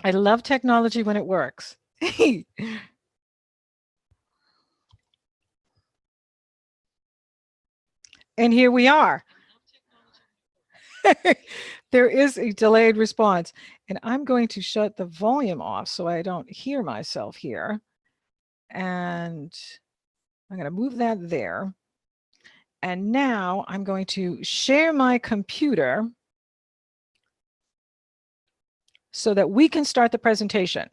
I love technology when it works. And here we are. There is a delayed response. And I'm going to shut the volume off so I don't hear myself here. And I'm going to move that there. And now I'm going to share my computer so that we can start the presentation.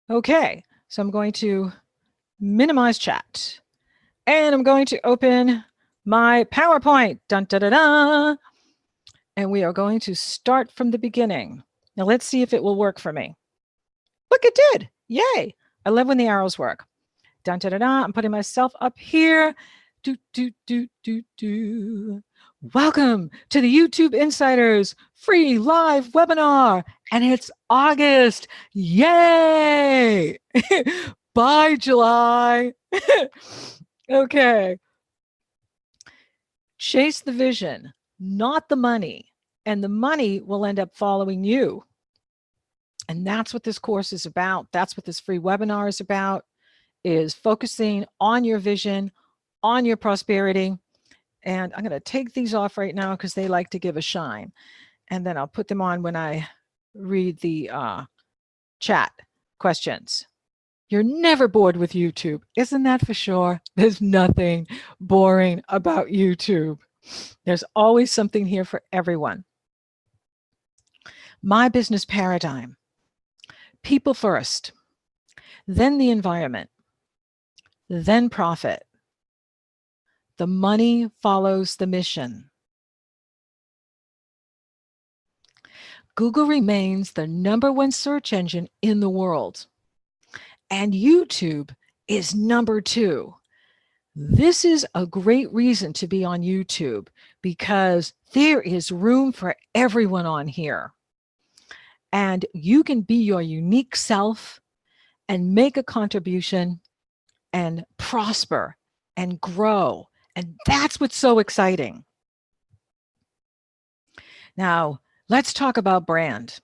Okay, so I'm going to minimize chat. And I'm going to open my PowerPoint. Dun, da, da, da. And we are going to start from the beginning. Now let's see if it will work for me. Look, it did. Yay. I love when the arrows work. Dun, da, da, da. I'm putting myself up here. Do, do, do, do, do. Welcome to the YouTube Insiders free live webinar. And it's August. Yay. Bye, July. Okay. Chase the vision, not the money, and the money will end up following you. And that's what this course is about. That's what this free webinar is about, is focusing on your vision, on your prosperity. And I'm going to take these off right now because they like to give a shine. And then I'll put them on when I read the chat questions. You're never bored with YouTube. Isn't that for sure? There's nothing boring about YouTube. There's always something here for everyone. My business paradigm. People first, then the environment, then profit. The money follows the mission. Google remains the #1 search engine in the world. And YouTube is #2. This is a great reason to be on YouTube because there is room for everyone on here. And you can be your unique self and make a contribution and prosper and grow. And that's what's so exciting. Now, let's talk about brand,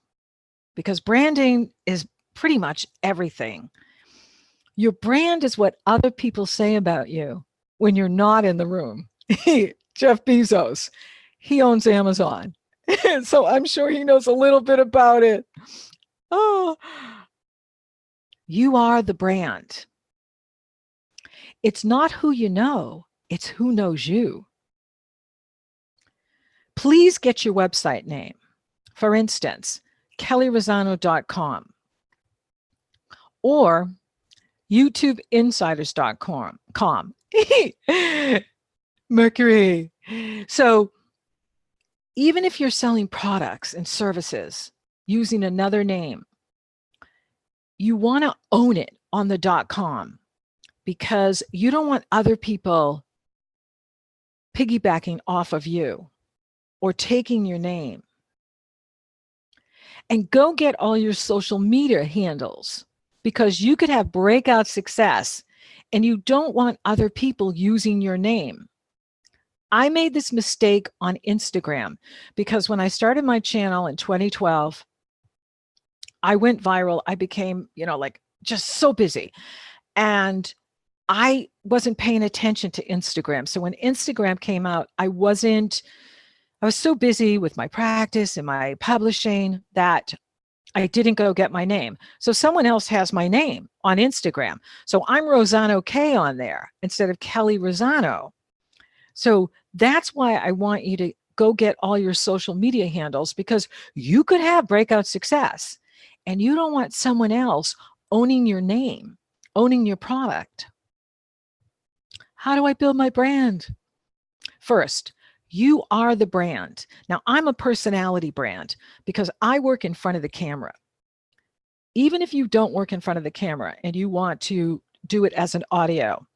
because branding is pretty much everything. Your brand is what other people say about you when you're not in the room. Jeff Bezos, he owns Amazon. So I'm sure he knows a little bit about it. Oh, you are the brand. It's not who you know, it's who knows you. Please get your website name. For instance, kellyrosano.com or YouTubeInsiders.com. Mercury. So even if you're selling products and services using another name, you want to own it on the .com because you don't want other people piggybacking off of you or taking your name. And go get all your social media handles because you could have breakout success and you don't want other people using your name. I made this mistake on Instagram because when I started my channel in 2012, I went viral. I became, like just so busy. And I wasn't paying attention to Instagram. So when Instagram came out, I was so busy with my practice and my publishing that I didn't go get my name. So someone else has my name on Instagram. So I'm Rosano K on there instead of Kelly Rosano. So that's why I want you to go get all your social media handles because you could have breakout success and you don't want someone else owning your name, owning your product. How do I build my brand? First, you are the brand. Now, I'm a personality brand because I work in front of the camera. Even if you don't work in front of the camera and you want to do it as an audio,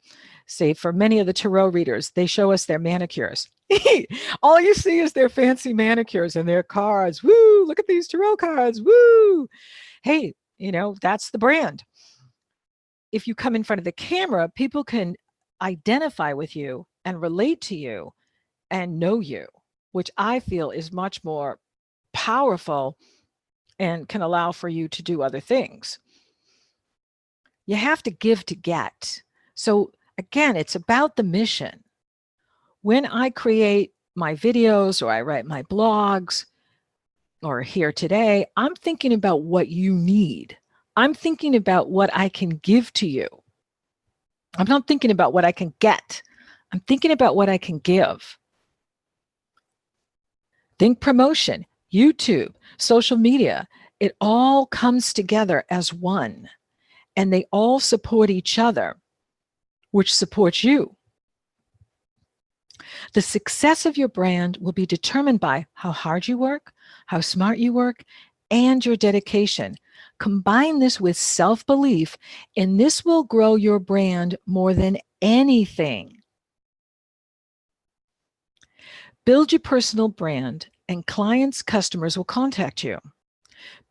say for many of the tarot readers, they show us their manicures. All you see is their fancy manicures and their cards. Woo, look at these tarot cards. Woo. Hey, that's the brand. If you come in front of the camera, people can identify with you and relate to you and know you, which I feel is much more powerful and can allow for you to do other things. You have to give to get. So again, it's about the mission. When I create my videos or I write my blogs or here today, I'm thinking about what you need. I'm thinking about what I can give to you. I'm not thinking about what I can get. I'm thinking about what I can give. Think promotion, YouTube, social media. It all comes together as one, and they all support each other, which supports you. The success of your brand will be determined by how hard you work, how smart you work, and your dedication. Combine this with self-belief, and this will grow your brand more than anything. Build your personal brand, and clients, customers will contact you.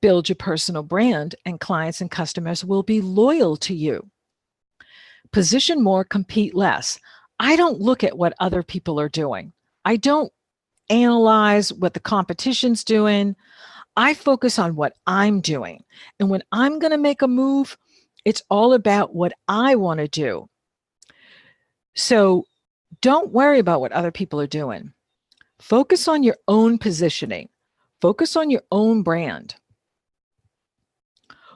Build your personal brand, and clients and customers will be loyal to you. Position more, compete less. I don't look at what other people are doing. I don't analyze what the competition's doing. I focus on what I'm doing. And when I'm going to make a move, it's all about what I want to do. So don't worry about what other people are doing. Focus on your own positioning. Focus on your own brand.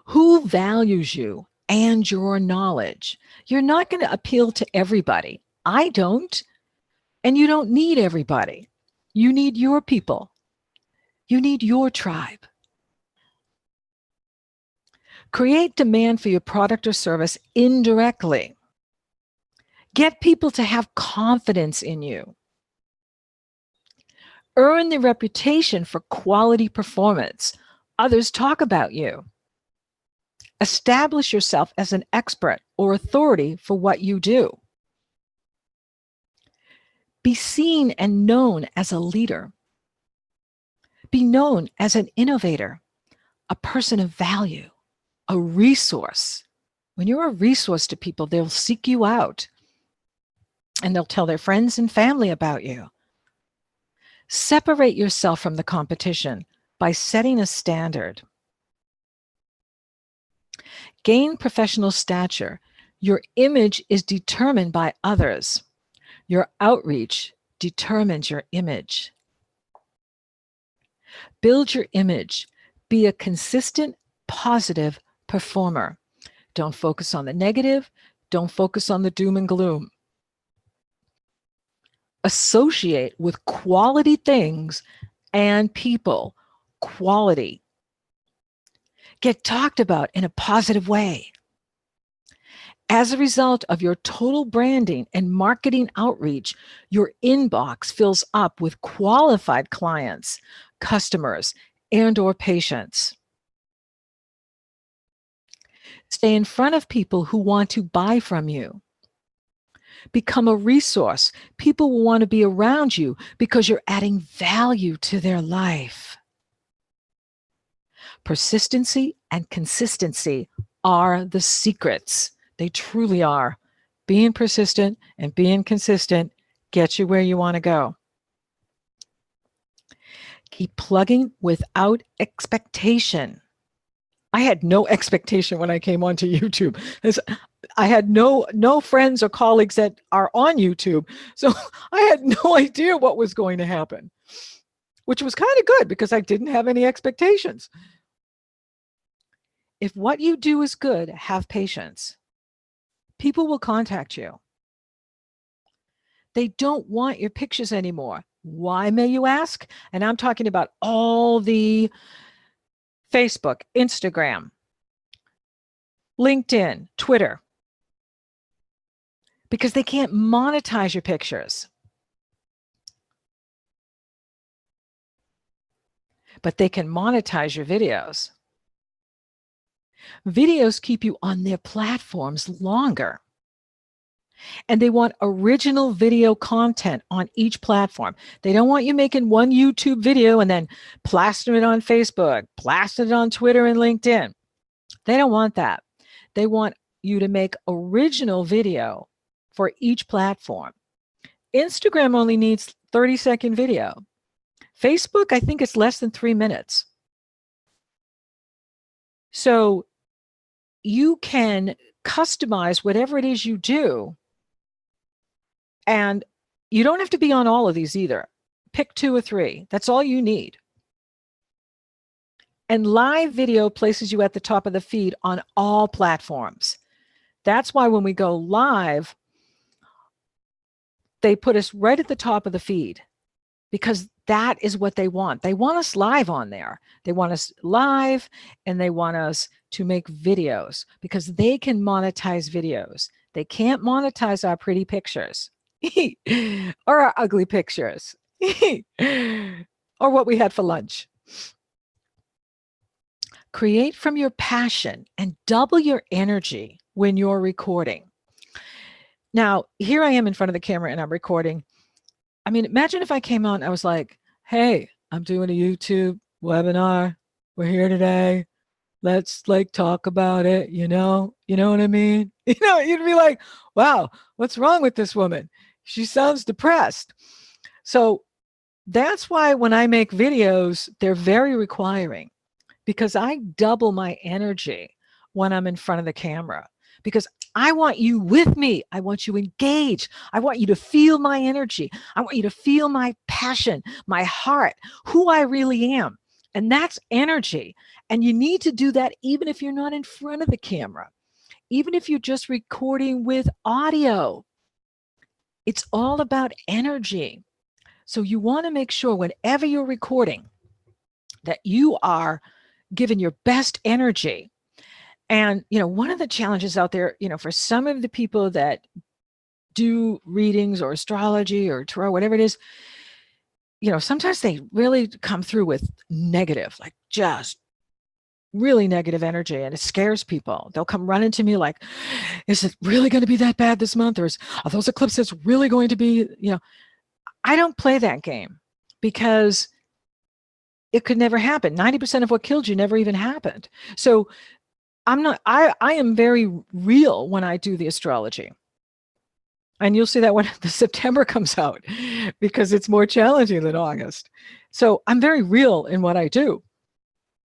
Who values you and your knowledge? You're not going to appeal to everybody. I don't. And you don't need everybody. You need your people. You need your tribe. Create demand for your product or service indirectly. Get people to have confidence in you. Earn the reputation for quality performance. Others talk about you. Establish yourself as an expert or authority for what you do. Be seen and known as a leader. Be known as an innovator, a person of value, a resource. When you're a resource to people, they'll seek you out and they'll tell their friends and family about you. Separate yourself from the competition by setting a standard. Gain professional stature. Your image is determined by others. Your outreach determines your image. Build your image. Be a consistent, positive performer. Don't focus on the negative. Don't focus on the doom and gloom. Associate with quality things and people. Quality. Get talked about in a positive way. As a result of your total branding and marketing outreach, your inbox fills up with qualified clients, customers, and/or patients. Stay in front of people who want to buy from you. Become a resource. People will want to be around you because you're adding value to their life. Persistency and consistency are the secrets. They truly are. Being persistent and being consistent gets you where you want to go. Keep plugging without expectation. I had no expectation when I came onto YouTube. I had no friends or colleagues that are on YouTube. So I had no idea what was going to happen, which was kind of good because I didn't have any expectations. If what you do is good, have patience. People will contact you. They don't want your pictures anymore. Why, may you ask? And I'm talking about all the Facebook, Instagram, LinkedIn, Twitter, because they can't monetize your pictures. But they can monetize your videos. Videos keep you on their platforms longer. And they want original video content on each platform. They don't want you making one YouTube video and then plastering it on Facebook, plastering it on Twitter and LinkedIn. They don't want that. They want you to make original video for each platform. Instagram only needs 30-second video. Facebook, I think it's less than 3 minutes. So you can customize whatever it is you do. And you don't have to be on all of these either. Pick 2 or 3. That's all you need. And live video places you at the top of the feed on all platforms. That's why when we go live, they put us right at the top of the feed, because that is what they want. They want us live on there. They want us live, and they want us to make videos because they can monetize videos. They can't monetize our pretty pictures or our ugly pictures or what we had for lunch. Create from your passion and double your energy when you're recording. Now, here I am in front of the camera and I'm recording. I mean, imagine if I came on, I was like, hey, I'm doing a YouTube webinar. We're here today. Let's like talk about it, you know what I mean? You'd be like, wow, what's wrong with this woman? She sounds depressed. So that's why when I make videos, they're very requiring, because I double my energy when I'm in front of the camera, because I want you with me. I want you engaged. I want you to feel my energy. I want you to feel my passion, my heart, who I really am. And that's energy. And you need to do that even if you're not in front of the camera, even if you're just recording with audio. It's all about energy. So you want to make sure whenever you're recording that you are giving your best energy. And, one of the challenges out there, for some of the people that do readings or astrology or tarot, whatever it is, sometimes they really come through with negative, like just really negative energy, and it scares people. They'll come running to me like, is it really going to be that bad this month? Or are those eclipses really going to be, I don't play that game, because it could never happen. 90% of what killed you never even happened. So I am very real when I do the astrology. And you'll see that when the September comes out, because it's more challenging than August. So I'm very real in what I do,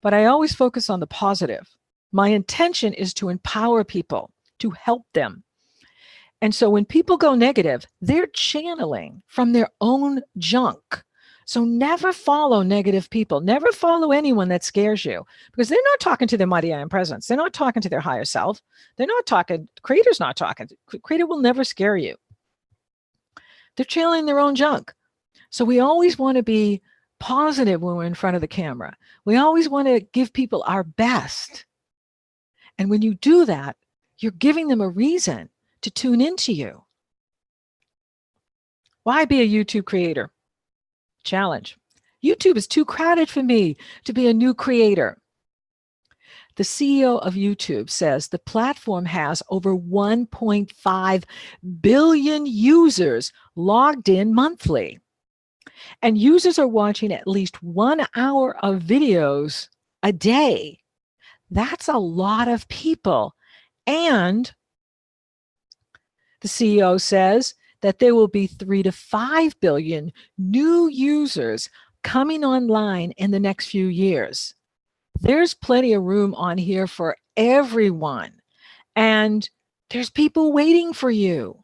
but I always focus on the positive. My intention is to empower people, to help them. And so when people go negative, they're channeling from their own junk. So never follow negative people. Never follow anyone that scares you, because they're not talking to their mighty I am presence. They're not talking to their higher self. They're not talking. Creator's not talking. Creator will never scare you. They're channeling their own junk. So we always want to be positive when we're in front of the camera. We always want to give people our best. And when you do that, you're giving them a reason to tune into you. Why be a YouTube creator? Challenge. YouTube is too crowded for me to be a new creator. The CEO of YouTube says the platform has over 1.5 billion users logged in monthly. And users are watching at least 1 hour of videos a day. That's a lot of people. And the CEO says that there will be 3 to 5 billion new users coming online in the next few years. There's plenty of room on here for everyone. And there's people waiting for you.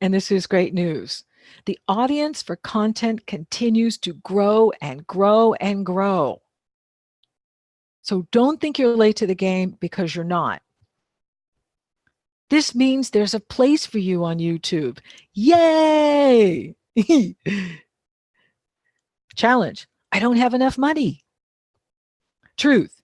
And this is great news. The audience for content continues to grow and grow and grow. So don't think you're late to the game, because you're not. This means there's a place for you on YouTube. Yay! Challenge. I don't have enough money. Truth.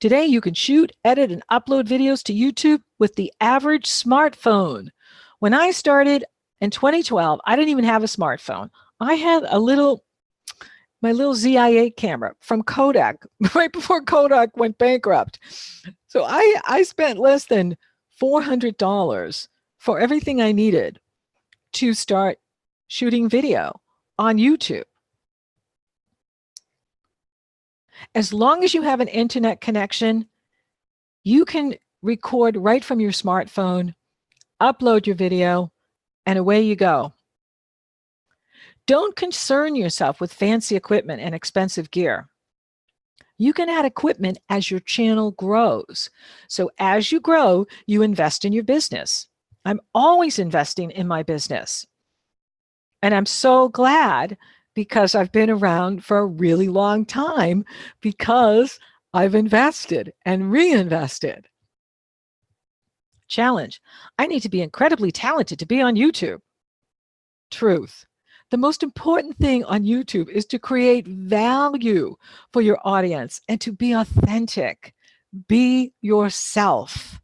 Today you can shoot, edit, and upload videos to YouTube with the average smartphone. When I started in 2012, I didn't even have a smartphone. I had my little ZI-8 camera from Kodak, right before Kodak went bankrupt. So I spent less than $400 for everything I needed to start shooting video on YouTube. As long as you have an internet connection, you can record right from your smartphone, upload your video, and away you go. Don't concern yourself with fancy equipment and expensive gear. You can add equipment as your channel grows. So as you grow, you invest in your business. I'm always investing in my business. And I'm so glad because I've been around for a really long time because I've invested and reinvested. Challenge. I need to be incredibly talented to be on YouTube. Truth. The most important thing on YouTube is to create value for your audience and to be authentic. Be yourself.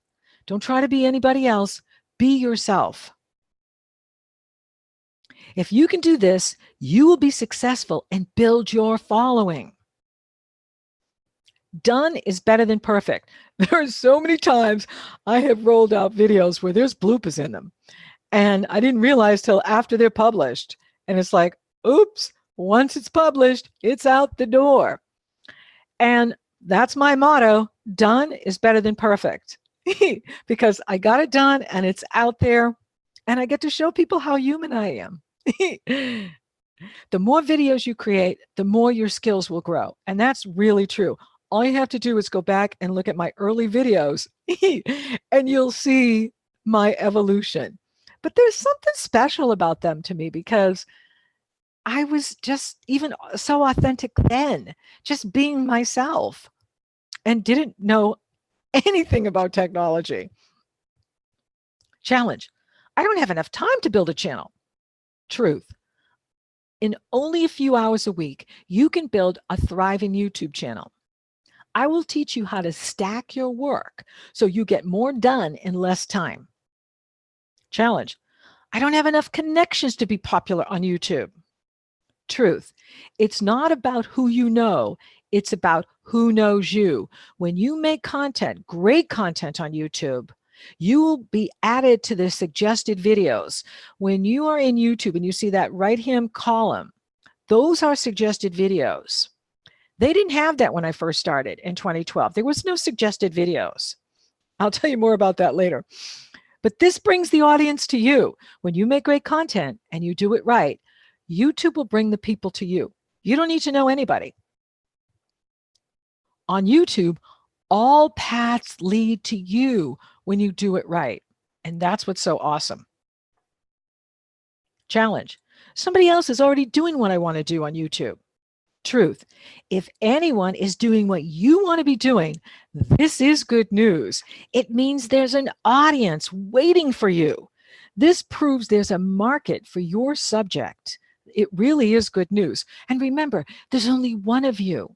Don't try to be anybody else. Be yourself. If you can do this, you will be successful and build your following. Done is better than perfect. There are so many times I have rolled out videos where there's bloopers in them. And I didn't realize till after they're published. And it's like, oops, once it's published, it's out the door. And that's my motto. Done is better than perfect. Because I got it done and it's out there. And I get to show people how human I am. The more videos you create, the more your skills will grow. And that's really true. All you have to do is go back and look at my early videos and you'll see my evolution. But there's something special about them to me because I was just even so authentic then, just being myself and didn't know anything about technology. Challenge. I don't have enough time to build a channel. Truth. In only a few hours a week, you can build a thriving YouTube channel. I will teach you how to stack your work so you get more done in less time. Challenge. I don't have enough connections to be popular on YouTube. Truth. It's not about who you know. It's about who knows you. When you make content, great content on YouTube, you will be added to the suggested videos. When you are in YouTube and you see that right-hand column, those are suggested videos. They didn't have that when I first started in 2012. There was no suggested videos. I'll tell you more about that later. But this brings the audience to you. When you make great content and you do it right, YouTube will bring the people to you. You don't need to know anybody. On YouTube, all paths lead to you when you do it right. And that's what's so awesome. Challenge. Somebody else is already doing what I want to do on YouTube. Truth. If anyone is doing what you want to be doing, this is good news. It means there's an audience waiting for you. This proves there's a market for your subject. It really is good news. And remember, there's only one of you.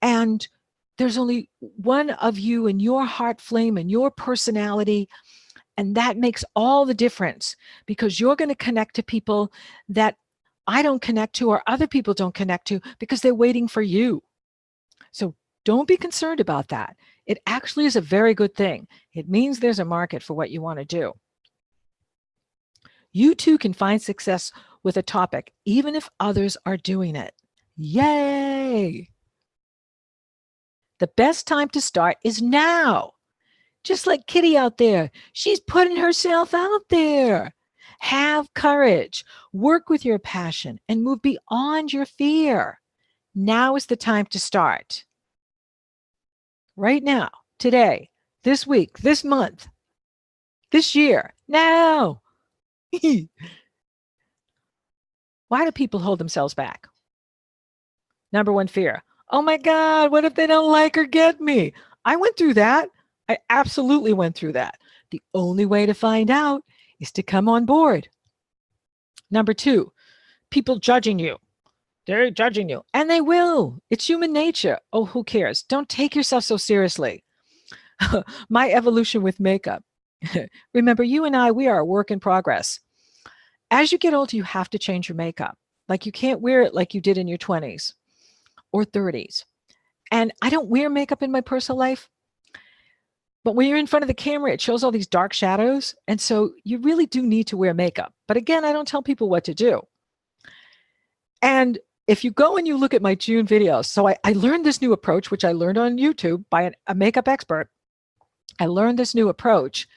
And there's only one of you and your heart flame and your personality. And that makes all the difference because you're going to connect to people that I don't connect to or other people don't connect to because they're waiting for you. So don't be concerned about that. It actually is a very good thing. It means there's a market for what you want to do. You too can find success with a topic, even if others are doing it. Yay! The best time to start is now. Just like Kitty out there, she's putting herself out there. Have courage, work with your passion, and move beyond your fear. Now is the time to start. Right now, today, this week, this month, this year, now. Why do people hold themselves back? Number one, fear. Oh my God, what if they don't like or get me? I went through that. I absolutely went through that. The only way to find out is to come on board. Number two, people judging you. They're judging you, and they will. It's human nature. Oh, who cares? Don't take yourself so seriously. My evolution with makeup. Remember, you and I, we are a work in progress. As you get older, you have to change your makeup. Like you can't wear it like you did in your 20s or 30s. And I don't wear makeup in my personal life. But when you're in front of the camera, it shows all these dark shadows. And so you really do need to wear makeup. But again, I don't tell people what to do. And if you go and you look at my June videos, so I learned this new approach, which I learned on YouTube by a makeup expert. I learned this new approach.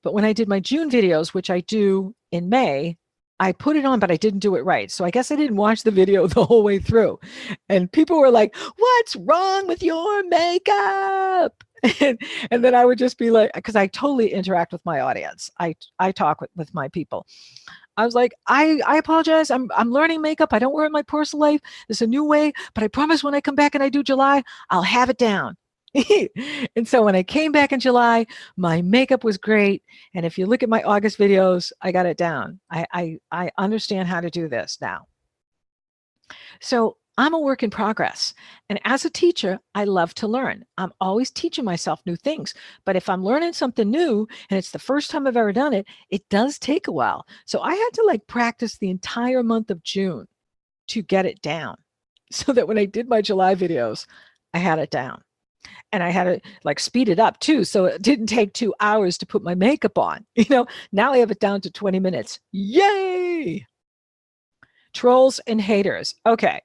But when I did my June videos, which I do in May, I put it on, but I didn't do it right. So I guess I didn't watch the video the whole way through. And people were like, "What's wrong with your makeup?" And then I would just be like, because I totally interact with my audience. I talk with my people. I was like, I apologize. I'm learning makeup. I don't wear it in my personal life. It's a new way, but I promise when I come back and I do July, I'll have it down. And so when I came back in July, my makeup was great. And if you look at my August videos, I got it down. I understand how to do this now. So I'm a work in progress. And as a teacher, I love to learn. I'm always teaching myself new things. But if I'm learning something new and it's the first time I've ever done it, it does take a while. So I had to like practice the entire month of June to get it down so that when I did my July videos, I had it down. And I had to like speed it up too. So it didn't take 2 hours to put my makeup on. Now I have it down to 20 minutes. Yay! Trolls and haters. Okay.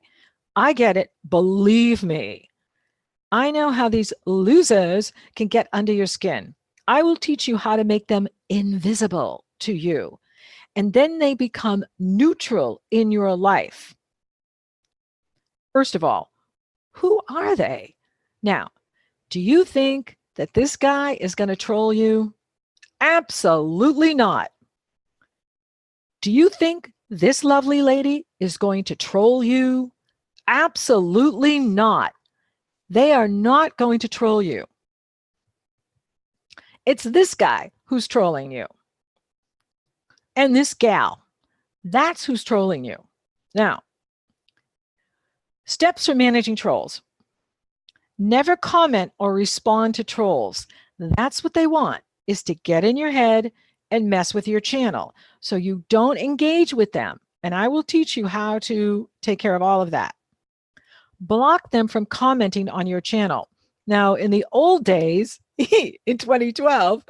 I get it. Believe me. I know how these losers can get under your skin. I will teach you how to make them invisible to you. And then they become neutral in your life. First of all, who are they? Now, do you think that this guy is going to troll you? Absolutely not. Do you think this lovely lady is going to troll you? Absolutely not. They are not going to troll you. It's this guy who's trolling you. And this gal. That's who's trolling you. Now, steps for managing trolls. Never comment or respond to trolls. That's what they want, is to get in your head and mess with your channel. So you don't engage with them. And I will teach you how to take care of all of that. Block them from commenting on your channel. Now, in the old days, in 2012,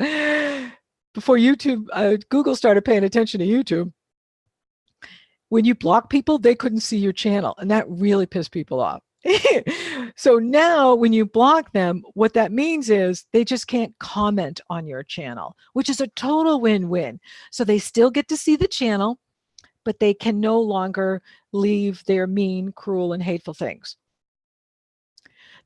before YouTube, Google started paying attention to YouTube, when you block people, they couldn't see your channel. And that really pissed people off. So now when you block them, what that means is they just can't comment on your channel, which is a total win-win. So they still get to see the channel, but they can no longer leave their mean, cruel, and hateful things.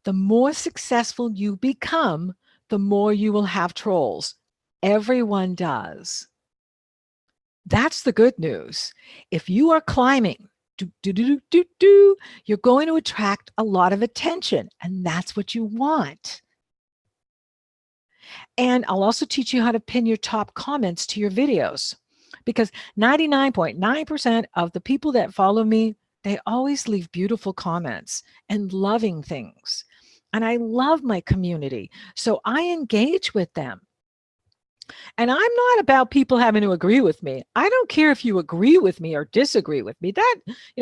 The more successful you become, the more you will have trolls. Everyone does. That's the good news. If you are climbing, you're going to attract a lot of attention, and that's what you want. And I'll also teach you how to pin your top comments to your videos, because 99.9% of the people that follow me, they always leave beautiful comments and loving things. And I love my community, so I engage with them. And I'm not about people having to agree with me. I don't care if you agree with me or disagree with me.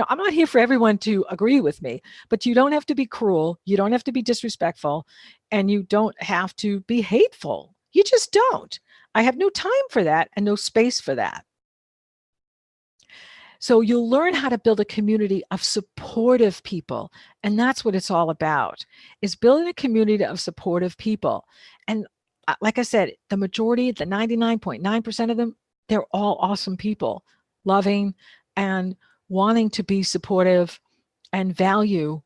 I'm not here for everyone to agree with me, but you don't have to be cruel. You don't have to be disrespectful, and you don't have to be hateful. You just don't. I have no time for that and no space for that. So you'll learn how to build a community of supportive people. And that's what it's all about, is building a community of supportive people. And like I said, the majority, the 99.9% of them, they're all awesome people, loving and wanting to be supportive and value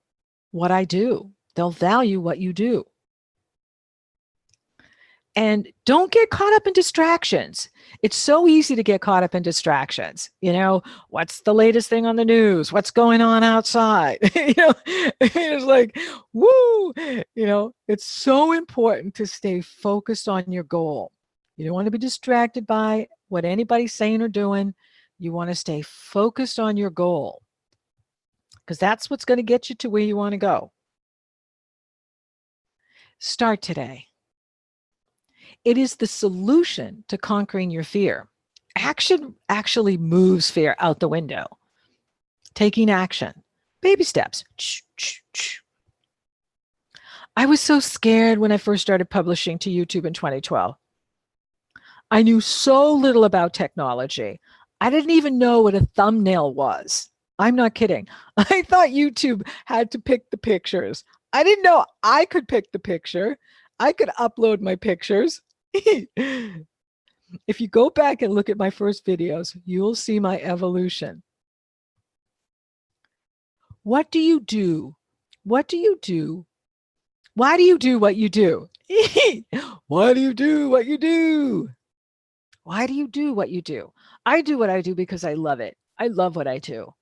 what I do. They'll value what you do. And don't get caught up in distractions. It's so easy to get caught up in distractions. What's the latest thing on the news? What's going on outside? It's like, woo, it's so important to stay focused on your goal. You don't want to be distracted by what anybody's saying or doing. You want to stay focused on your goal, because that's what's going to get you to where you want to go. Start today. It is the solution to conquering your fear. Action actually moves fear out the window. Taking action. Baby steps. I was so scared when I first started publishing to YouTube in 2012. I knew so little about technology. I didn't even know what a thumbnail was. I'm not kidding. I thought YouTube had to pick the pictures. I didn't know I could pick the picture. I could upload my pictures. If you go back and look at my first videos, you'll see my evolution. What do you do? What do you do? Why do you do what you do? Why do you do what you do? Why do you do what you do? I do what I do because I love it. I love what I do.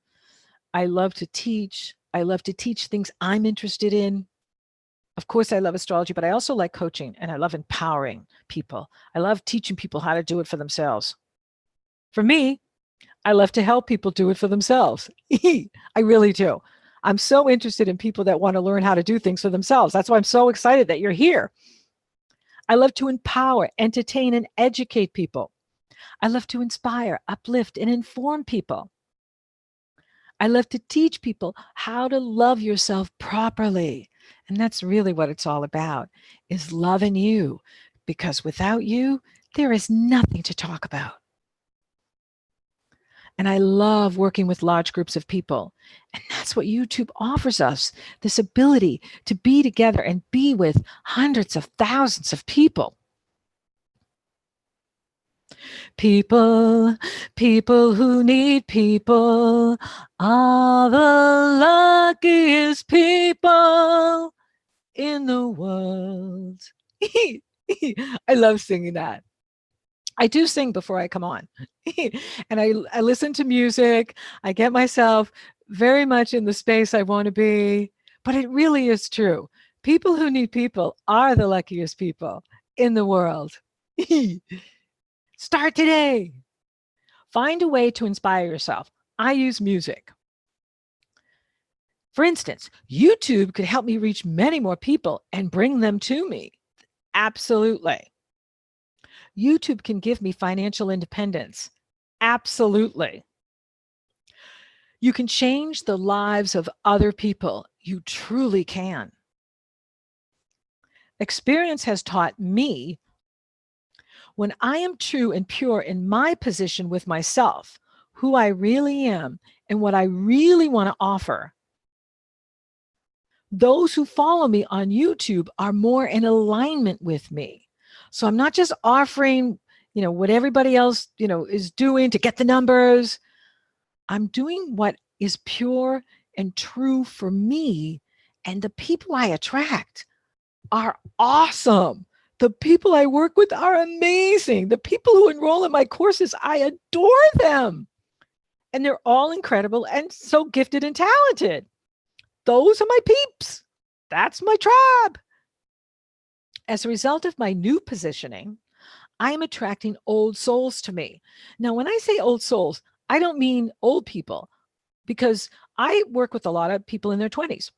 I love to teach. I love to teach things I'm interested in. Of course, I love astrology, but I also like coaching and I love empowering people. I love teaching people how to do it for themselves. For me, I love to help people do it for themselves. I really do. I'm so interested in people that want to learn how to do things for themselves. That's why I'm so excited that you're here. I love to empower, entertain, and educate people. I love to inspire, uplift, and inform people. I love to teach people how to love yourself properly. And that's really what it's all about, is loving you. Because without you, there is nothing to talk about. And I love working with large groups of people. And that's what YouTube offers us, this ability to be together and be with hundreds of thousands of people. People, people who need people are the luckiest people in the world. I love singing that. I do sing before I come on. And I listen to music. I get myself very much in the space I want to be. But it really is true. People who need people are the luckiest people in the world. Start today. Find a way to inspire yourself. I use music. For instance, YouTube could help me reach many more people and bring them to me. Absolutely. YouTube can give me financial independence. Absolutely. You can change the lives of other people. You truly can. Experience has taught me when I am true and pure in my position with myself, who I really am, and what I really want to offer, those who follow me on YouTube are more in alignment with me. So I'm not just offering, what everybody else, is doing to get the numbers. I'm doing what is pure and true for me. And the people I attract are awesome. The people I work with are amazing. The people who enroll in my courses, I adore them. And they're all incredible and so gifted and talented. Those are my peeps. That's my tribe. As a result of my new positioning, I am attracting old souls to me. Now, when I say old souls, I don't mean old people, because I work with a lot of people in their 20s.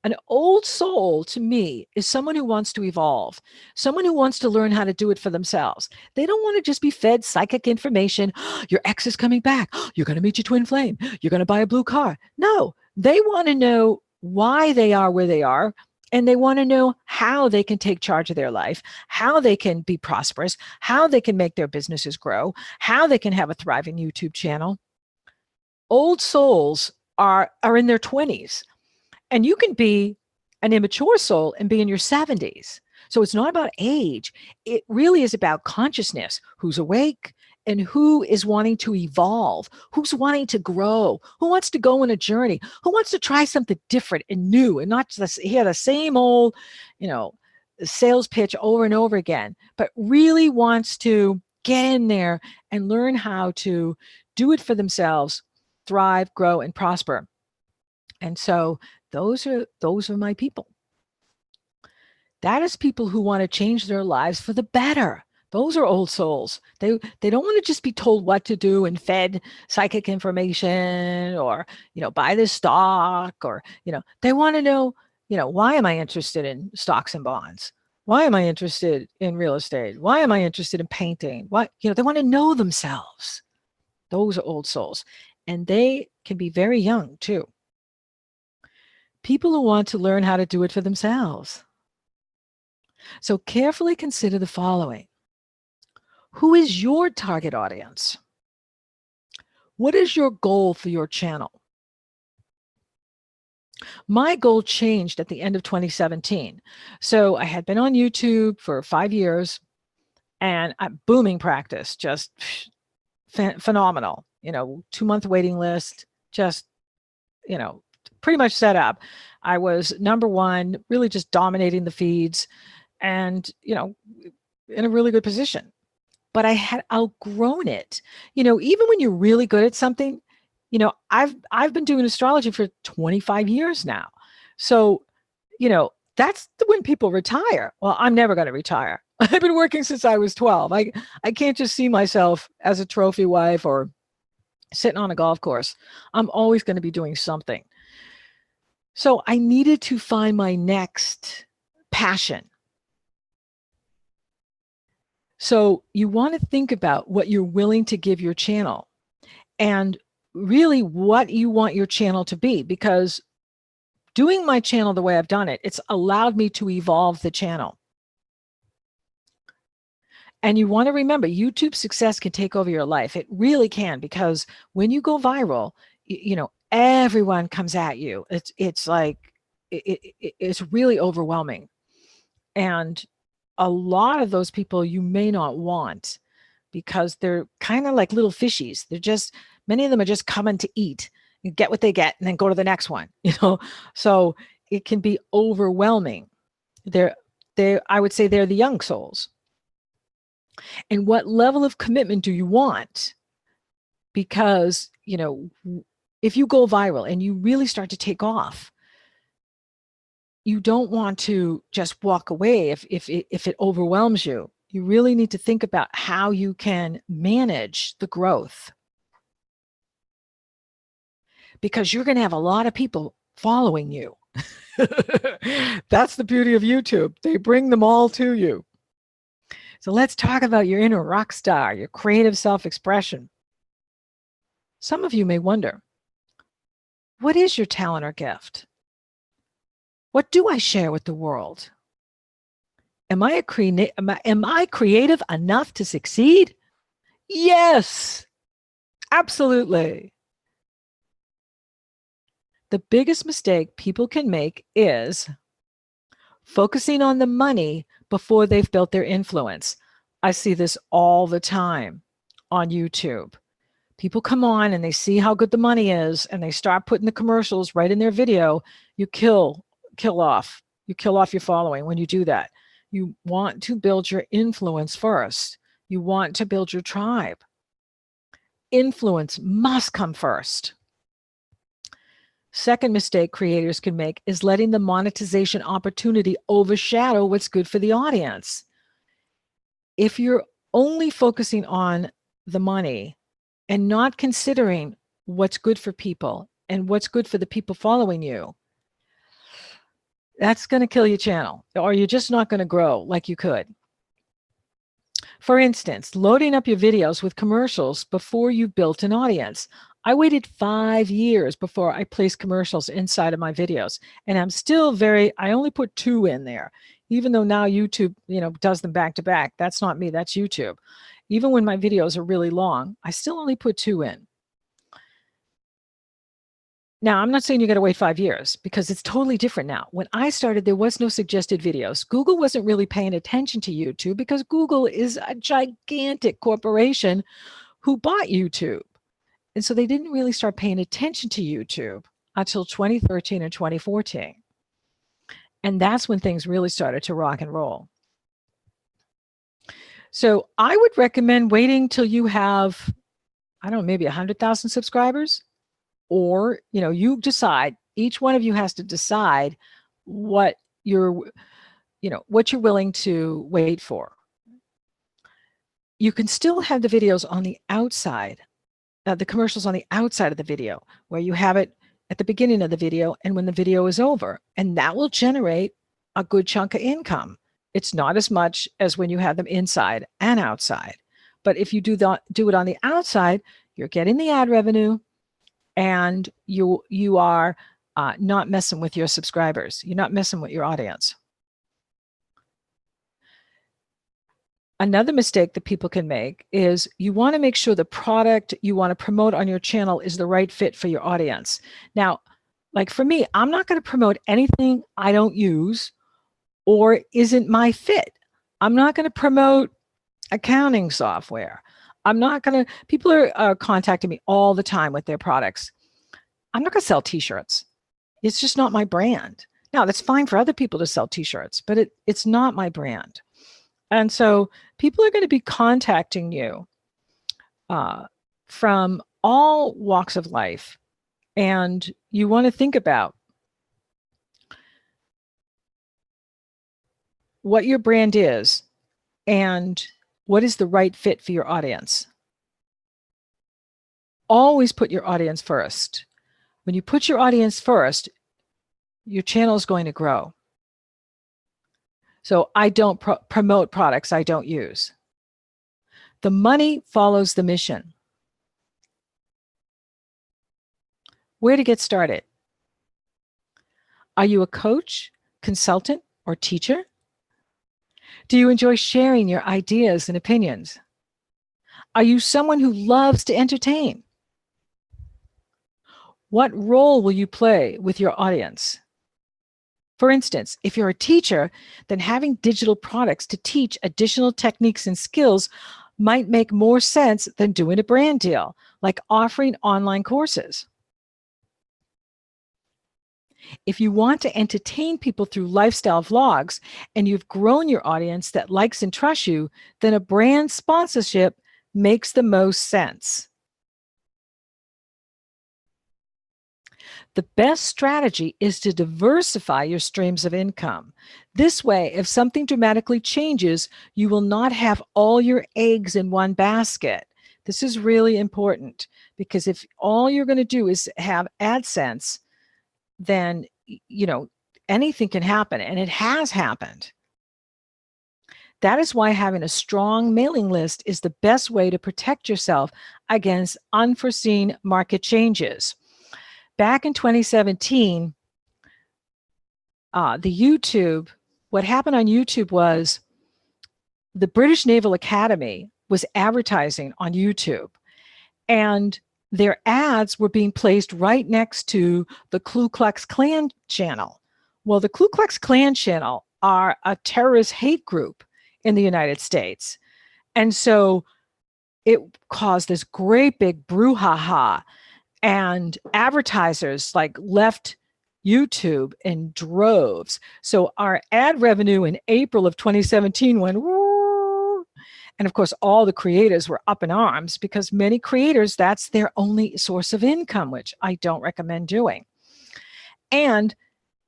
An old soul to me is someone who wants to evolve, someone who wants to learn how to do it for themselves. They don't want to just be fed psychic information. Your ex is coming back. You're going to meet your twin flame. You're going to buy a blue car. No, they want to know why they are where they are. And they want to know how they can take charge of their life, how they can be prosperous, how they can make their businesses grow, how they can have a thriving YouTube channel. Old souls are in their 20s. And you can be an immature soul and be in your 70s. So it's not about age. It really is about consciousness, who's awake and who is wanting to evolve, who's wanting to grow, who wants to go on a journey, who wants to try something different and new and not just hear the same old, sales pitch over and over again, but really wants to get in there and learn how to do it for themselves, thrive, grow, and prosper. And so those are my people. That is people who want to change their lives for the better. Those are old souls. They don't want to just be told what to do and fed psychic information or, buy this stock or, they want to know, why am I interested in stocks and bonds? Why am I interested in real estate? Why am I interested in painting? They want to know themselves. Those are old souls. And they can be very young too. People who want to learn how to do it for themselves. So carefully consider the following. Who is your target audience? What is your goal for your channel? My goal changed at the end of 2017. So I had been on YouTube for 5 years, and booming practice, just phenomenal, 2-month waiting list, just, pretty much set up. I was number one, really just dominating the feeds and, in a really good position. But I had outgrown it. Even when you're really good at something, I've been doing astrology for 25 years now. So, that's when people retire. Well, I'm never going to retire. I've been working since I was 12. I can't just see myself as a trophy wife or sitting on a golf course. I'm always going to be doing something. So I needed to find my next passion. So you want to think about what you're willing to give your channel and really what you want your channel to be, because doing my channel the way I've done it, it's allowed me to evolve the channel. And you want to remember, YouTube success can take over your life. It really can, because when you go viral, everyone comes at you. It's like, it's really overwhelming. And a lot of those people you may not want, because they're kind of like little fishies. Many of them are just coming to eat and get what they get and then go to the next one, So it can be overwhelming. I would say they're the young souls. And what level of commitment do you want? Because, if you go viral and you really start to take off, you don't want to just walk away if it overwhelms you. You really need to think about how you can manage the growth, because you're going to have a lot of people following you. That's the beauty of YouTube. They bring them all to you. So let's talk about your inner rock star, your creative self-expression. Some of you may wonder, what is your talent or gift? What do I share with the world? Am I creative enough to succeed? Yes, absolutely. The biggest mistake people can make is focusing on the money before they've built their influence. I see this all the time on YouTube. People come on and they see how good the money is, and they start putting the commercials right in their video. You kill off your following when you do that. You want to build your influence first. You want to build your tribe. Influence must come first. Second mistake creators can make is letting the monetization opportunity overshadow what's good for the audience. If you're only focusing on the money and not considering what's good for people and what's good for the people following you, that's going to kill your channel, or you're just not going to grow like you could. For instance, loading up your videos with commercials before you built an audience. I waited 5 years before I placed commercials inside of my videos, and I'm still I only put 2 in there, even though now YouTube, does them back to back. That's not me, that's YouTube. Even when my videos are really long, I still only put 2 in. Now, I'm not saying you got to wait 5 years, because it's totally different now. When I started, there was no suggested videos. Google wasn't really paying attention to YouTube, because Google is a gigantic corporation who bought YouTube. And so they didn't really start paying attention to YouTube until 2013 or 2014. And that's when things really started to rock and roll. So I would recommend waiting till you have, I don't know, maybe 100,000 subscribers, or, you decide, each one of you has to decide what you're willing to wait for. You can still have the videos on the outside, the commercials on the outside of the video, where you have it at the beginning of the video and when the video is over, and that will generate a good chunk of income. It's not as much as when you have them inside and outside, but if you do it on the outside, you're getting the ad revenue, and you are not messing with your subscribers. You're not messing with your audience. Another mistake that people can make is you want to make sure the product you want to promote on your channel is the right fit for your audience. Now, like for me, I'm not going to promote anything I don't use or isn't my fit. I'm not going to promote, accounting software. I'm not going to, people are contacting me all the time with their products. I'm not going to sell t-shirts. It's just not my brand. Now, that's fine for other people to sell t-shirts, but it's not my brand. And so people are going to be contacting you from all walks of life. And you want to think about what your brand is and what is the right fit for your audience. Always put your audience first. When you put your audience first, your channel is going to grow. So I don't promote products I don't use. The money follows the mission. Where to get started? Are you a coach, consultant, or teacher? Do you enjoy sharing your ideas and opinions? Are you someone who loves to entertain? What role will you play with your audience? For instance, if you're a teacher, then having digital products to teach additional techniques and skills might make more sense than doing a brand deal, like offering online courses. If you want to entertain people through lifestyle vlogs and you've grown your audience that likes and trusts you, then a brand sponsorship makes the most sense. The best strategy is to diversify your streams of income. This way, if something dramatically changes, you will not have all your eggs in one basket. This is really important because if all you're going to do is have AdSense, then, anything can happen, and it has happened. That is why having a strong mailing list is the best way to protect yourself against unforeseen market changes. Back in 2017, what happened on YouTube was the British Naval Academy was advertising on YouTube, and their ads were being placed right next to the Ku Klux Klan channel. Well, the Ku Klux Klan channel are a terrorist hate group in the United States. And so it caused this great big brouhaha, and advertisers left YouTube in droves. So our ad revenue in April of 2017 went woo. And of course, all the creators were up in arms because many creators, that's their only source of income, which I don't recommend doing. And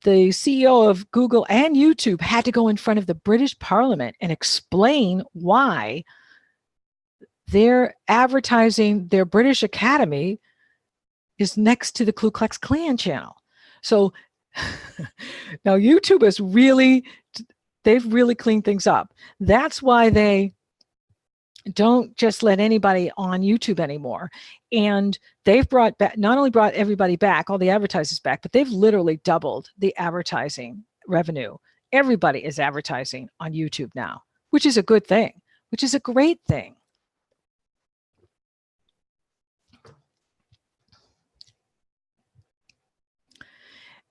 the CEO of Google and YouTube had to go in front of the British Parliament and explain why they're advertising their British Academy is next to the Ku Klux Klan channel. So now YouTube is they've really cleaned things up. That's why they don't just let anybody on YouTube anymore. And they've not only brought everybody back, all the advertisers back, but they've literally doubled the advertising revenue. Everybody is advertising on YouTube now, which is a good thing, which is a great thing.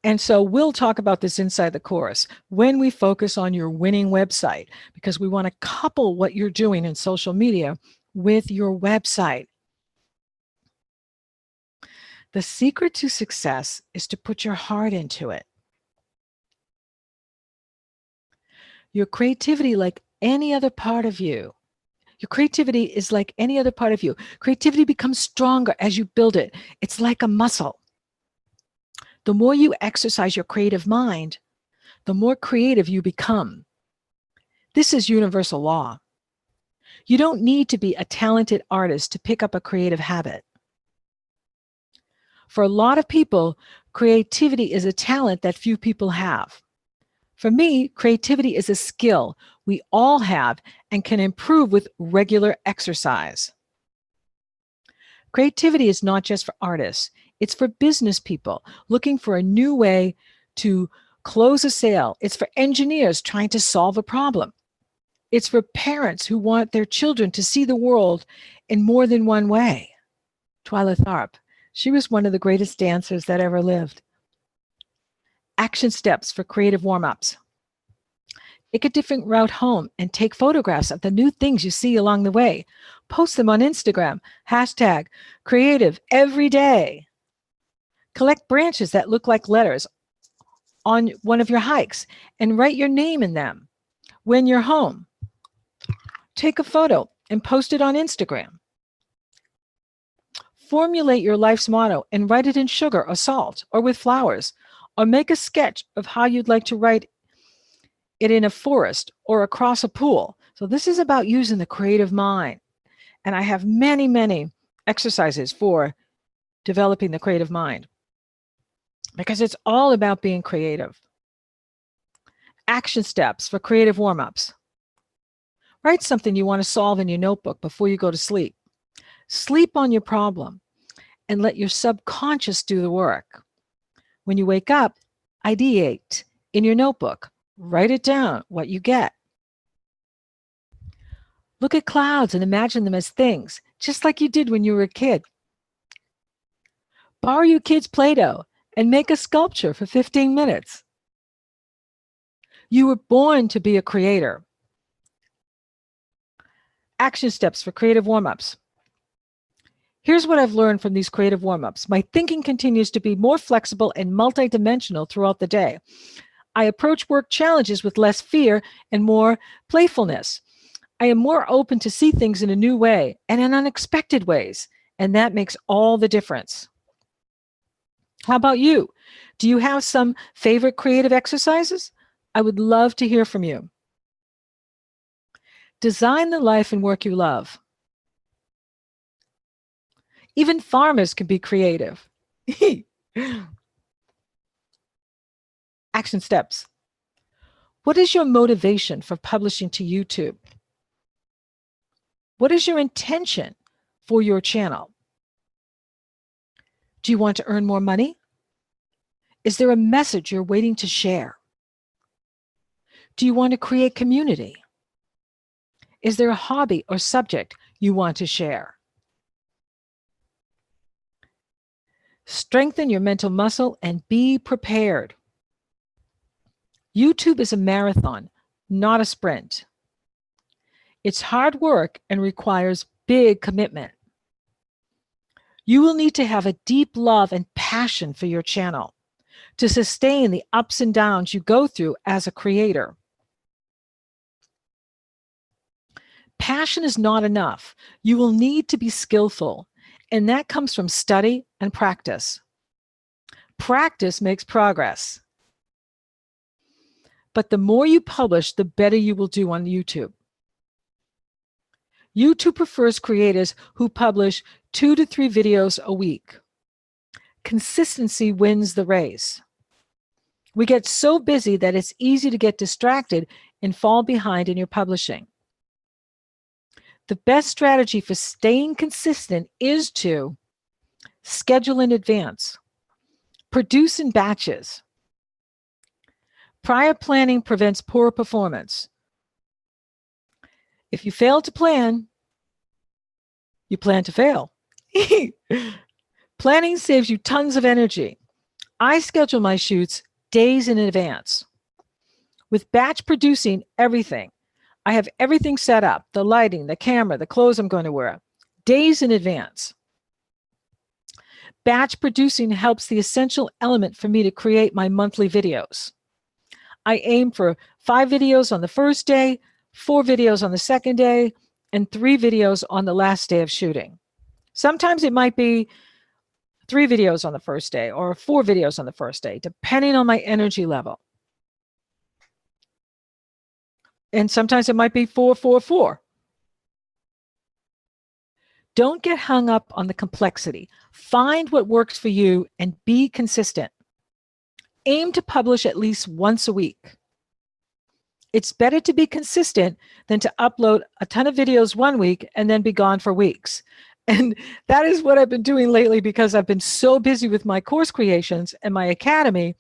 And so we'll talk about this inside the course when we focus on your winning website, because we want to couple what you're doing in social media with your website. The secret to success is to put your heart into it. Your creativity, like any other part of you, your creativity is like any other part of you. Creativity becomes stronger as you build it. It's like a muscle. The more you exercise your creative mind, the more creative you become. This is universal law. You don't need to be a talented artist to pick up a creative habit. For a lot of people, creativity is a talent that few people have. For me, creativity is a skill we all have and can improve with regular exercise. Creativity is not just for artists. It's for business people looking for a new way to close a sale. It's for engineers trying to solve a problem. It's for parents who want their children to see the world in more than one way. Twyla Tharp, she was one of the greatest dancers that ever lived. Action steps for creative warm-ups. Take a different route home and take photographs of the new things you see along the way. Post them on Instagram. Hashtag creative every day. Collect branches that look like letters on one of your hikes and write your name in them. When you're home, take a photo and post it on Instagram. Formulate your life's motto and write it in sugar or salt or with flowers, or make a sketch of how you'd like to write it in a forest or across a pool. So this is about using the creative mind. And I have many, many exercises for developing the creative mind because it's all about being creative. Action steps for creative warm-ups. Write something you want to solve in your notebook before you go to sleep. Sleep on your problem and let your subconscious do the work. When you wake up, ideate in your notebook. Write it down, what you get. Look at clouds and imagine them as things, just like you did when you were a kid. Borrow your kids' Play-Doh and make a sculpture for 15 minutes. You were born to be a creator. Action steps for creative warm-ups. Here's what I've learned from these creative warm-ups. My thinking continues to be more flexible and multidimensional throughout the day. I approach work challenges with less fear and more playfulness. I am more open to see things in a new way and in unexpected ways, and that makes all the difference. How about you? Do you have some favorite creative exercises? I would love to hear from you. Design the life and work you love. Even farmers can be creative. Action steps. What is your motivation for publishing to YouTube? What is your intention for your channel? Do you want to earn more money? Is there a message you're waiting to share? Do you want to create community? Is there a hobby or subject you want to share? Strengthen your mental muscle and be prepared. YouTube is a marathon, not a sprint. It's hard work and requires big commitment. You will need to have a deep love and passion for your channel to sustain the ups and downs you go through as a creator. Passion is not enough. You will need to be skillful, and that comes from study and practice. Practice makes progress. But the more you publish, the better you will do on YouTube. YouTube prefers creators who publish 2 to 3 videos a week. Consistency wins the race. We get so busy that it's easy to get distracted and fall behind in your publishing. The best strategy for staying consistent is to schedule in advance, produce in batches. Prior planning prevents poor performance. If you fail to plan, you plan to fail. Planning saves you tons of energy. I schedule my shoots days in advance. With batch producing everything, I have everything set up, the lighting, the camera, the clothes I'm going to wear, days in advance. Batch producing helps the essential element for me to create my monthly videos. I aim for 5 videos on the first day, 4 videos on the second day, and 3 videos on the last day of shooting. Sometimes it might be 3 videos on the first day or 4 videos on the first day, depending on my energy level. And sometimes it might be 4, 4, 4. Don't get hung up on the complexity. Find what works for you and be consistent. Aim to publish at least once a week. It's better to be consistent than to upload a ton of videos one week and then be gone for weeks. And that is what I've been doing lately because I've been so busy with my course creations and my academy.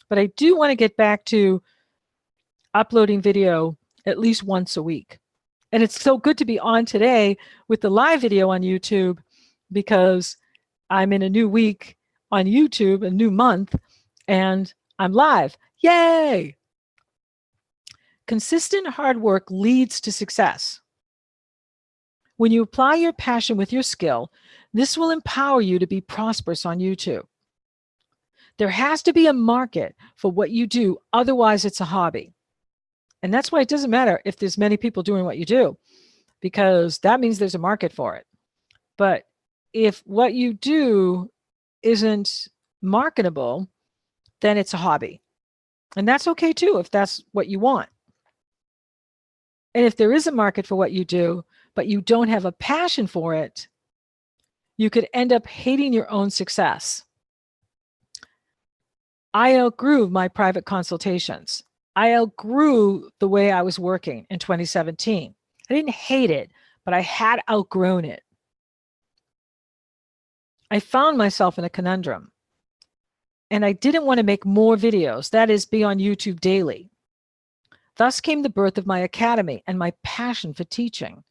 But I do want to get back to uploading video at least once a week. And it's so good to be on today with the live video on YouTube because I'm in a new week on YouTube, a new month, and I'm live. Yay! Consistent hard work leads to success. When you apply your passion with your skill, this will empower you to be prosperous on YouTube. There has to be a market for what you do, otherwise it's a hobby. And that's why it doesn't matter if there's many people doing what you do, because that means there's a market for it. But if what you do isn't marketable, then it's a hobby. And that's okay too, if that's what you want. And if there is a market for what you do, but you don't have a passion for it, you could end up hating your own success. I outgrew my private consultations. I outgrew the way I was working in 2017. I didn't hate it, but I had outgrown it. I found myself in a conundrum. And I didn't want to make more videos, that is, be on YouTube daily. Thus came the birth of my academy and my passion for teaching.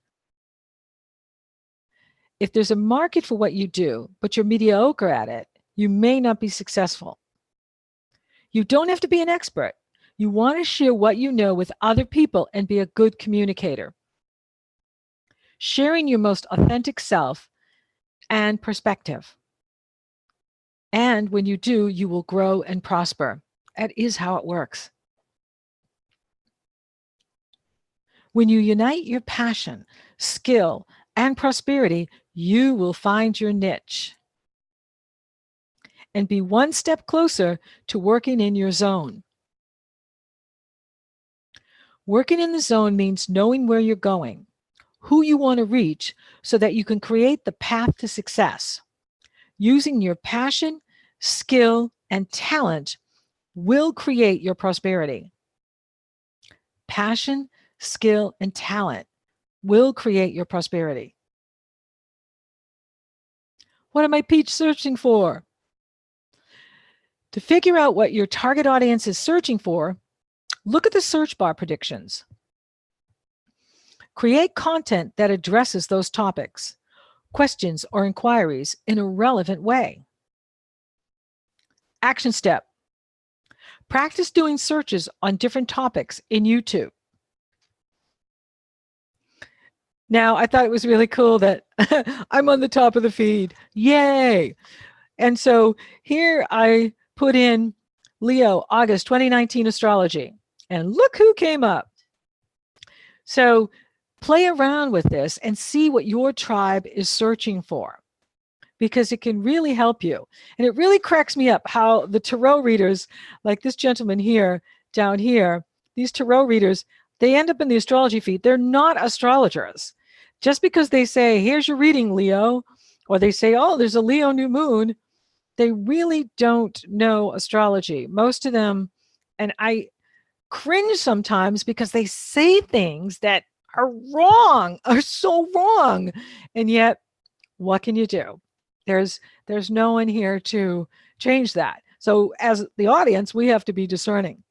If there's a market for what you do, but you're mediocre at it, you may not be successful. You don't have to be an expert. You want to share what you know with other people and be a good communicator. Sharing your most authentic self and perspective. And when you do, you will grow and prosper. That is how it works. When you unite your passion, skill, and prosperity, you will find your niche and be one step closer to working in your zone. Working in the zone means knowing where you're going, who you want to reach, so that you can create the path to success. Using your passion, skill, and talent will create your prosperity. Passion, skill, and talent will create your prosperity. What am I searching for? To figure out what your target audience is searching for, look at the search bar predictions. Create content that addresses those topics, questions, or inquiries in a relevant way. Action step. Practice doing searches on different topics in YouTube. Now, I thought it was really cool that I'm on the top of the feed. Yay! And so here I put in Leo, August 2019 astrology, and look who came up. So play around with this and see what your tribe is searching for, because it can really help you. And it really cracks me up how the tarot readers, like this gentleman here, down here, these tarot readers, they end up in the astrology feed. They're not astrologers. Just because they say, here's your reading, Leo, or they say, oh, there's a Leo new moon, they really don't know astrology. Most of them, and I cringe sometimes because they say things that are wrong, are so wrong. And yet, what can you do? There's no one here to change that. So as the audience, we have to be discerning.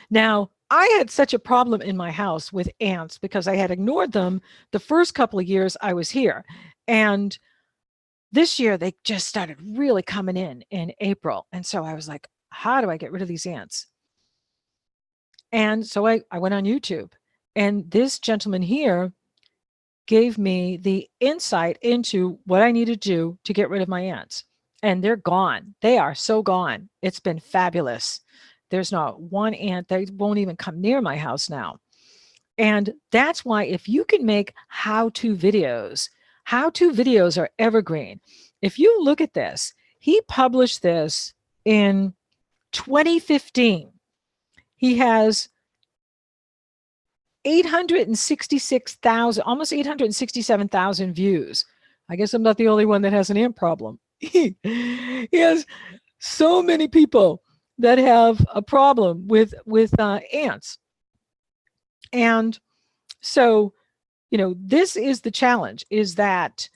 Now, I had such a problem in my house with ants because I had ignored them the first couple of years I was here. And this year, they just started really coming in April. And so I was like, how do I get rid of these ants? And so I went on YouTube. And this gentleman here gave me the insight into what I need to do to get rid of my ants. And they're gone. They are so gone. It's been fabulous. There's not one ant that won't even come near my house now. And that's why if you can make how-to videos are evergreen. If you look at this, he published this in 2015. He has 866,000, almost 867,000 views. I guess I'm not the only one that has an ant problem. He has so many people that have a problem with ants. And so, you know, this is the challenge, is that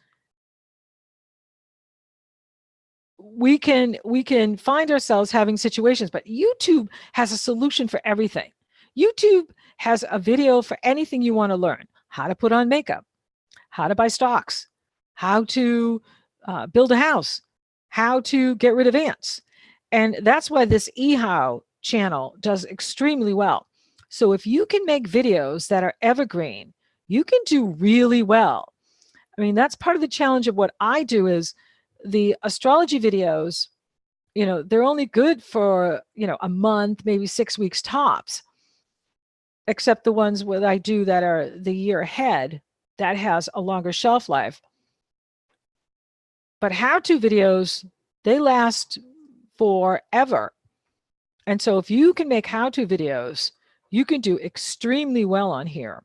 we can find ourselves having situations, but YouTube has a solution for everything. YouTube has a video for anything you want to learn: how to put on makeup, how to buy stocks, how to build a house, how to get rid of ants. And that's why this eHow channel does extremely well. So if you can make videos that are evergreen, you can do really well. I mean, that's part of the challenge of what I do is the astrology videos, they're only good for, a month, maybe 6 weeks tops, except the ones that I do that are the year ahead, that has a longer shelf life. But how-to videos, they last forever. And so if you can make how-to videos, you can do extremely well on here.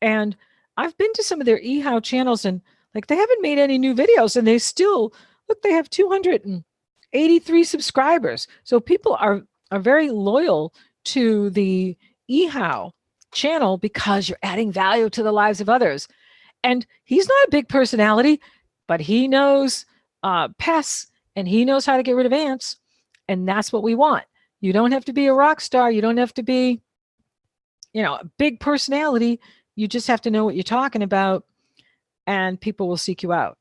And I've been to some of their eHow channels and like they haven't made any new videos and they still, look, they have 283 subscribers. So people are very loyal to the eHow channel because you're adding value to the lives of others. And he's not a big personality, but he knows pests and he knows how to get rid of ants. And that's what we want. You don't have to be a rock star. You don't have to be, a big personality. You just have to know what you're talking about and people will seek you out.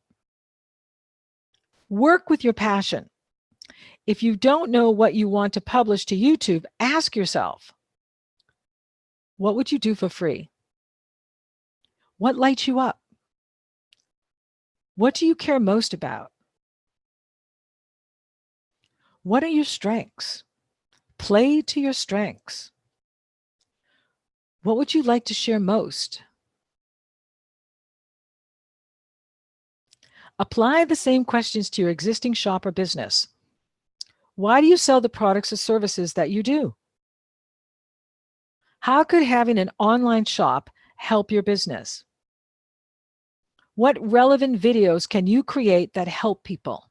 Work with your passion. If you don't know what you want to publish to YouTube, ask yourself, what would you do for free? What lights you up? What do you care most about? What are your strengths? Play to your strengths. What would you like to share most? Apply the same questions to your existing shop or business. Why do you sell the products or services that you do? How could having an online shop help your business? What relevant videos can you create that help people?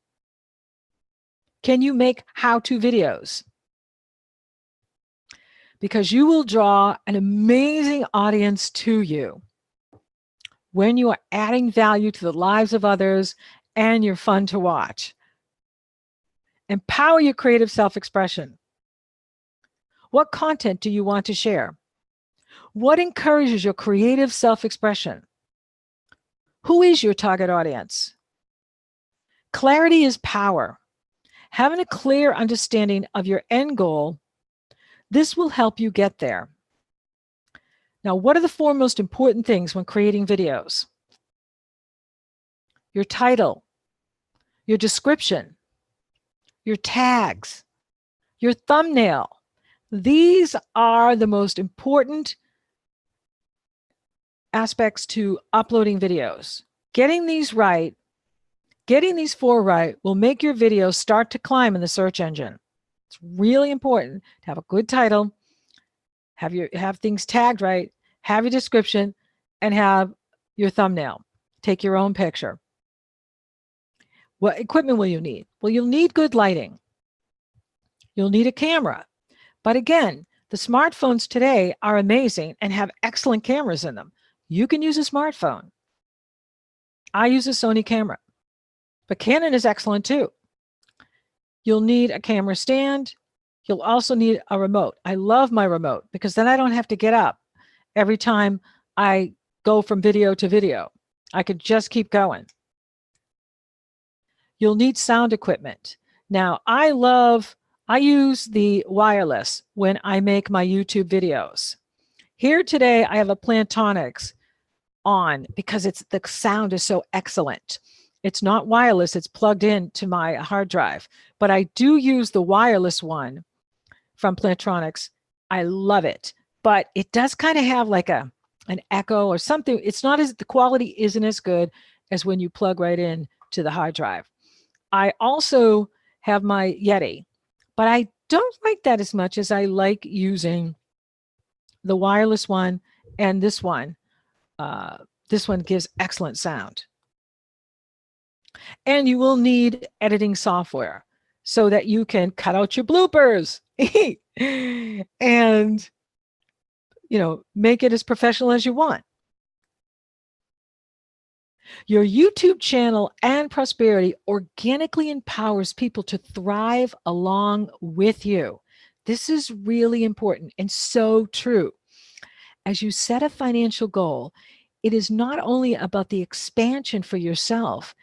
Can you make how-to videos? Because you will draw an amazing audience to you when you are adding value to the lives of others and you're fun to watch. Empower your creative self-expression. What content do you want to share? What encourages your creative self-expression? Who is your target audience? Clarity is power. Having a clear understanding of your end goal, this will help you get there. Now, what are the 4 most important things when creating videos? Your title, your description, your tags, your thumbnail. These are the most important aspects to uploading videos. Getting these right, getting these 4 right will make your videos start to climb in the search engine. It's really important to have a good title, have things tagged right, have your description, and have your thumbnail. Take your own picture. What equipment will you need? Well, you'll need good lighting. You'll need a camera. But again, the smartphones today are amazing and have excellent cameras in them. You can use a smartphone. I use a Sony camera, but Canon is excellent too. You'll need a camera stand. You'll also need a remote. I love my remote because then I don't have to get up every time I go from video to video. I could just keep going. You'll need sound equipment. Now, I use the wireless when I make my YouTube videos. Here today, I have a Plantronics on because the sound is so excellent. It's not wireless, it's plugged in to my hard drive, but I do use the wireless one from Plantronics. I love it, but it does kind of have like an echo or something. The quality isn't as good as when you plug right in to the hard drive. I also have my Yeti, but I don't like that as much as I like using the wireless one and this one. This one gives excellent sound. And you will need editing software so that you can cut out your bloopers and, make it as professional as you want. Your YouTube channel and prosperity organically empowers people to thrive along with you. This is really important and so true. As you set a financial goal, it is not only about the expansion for yourself,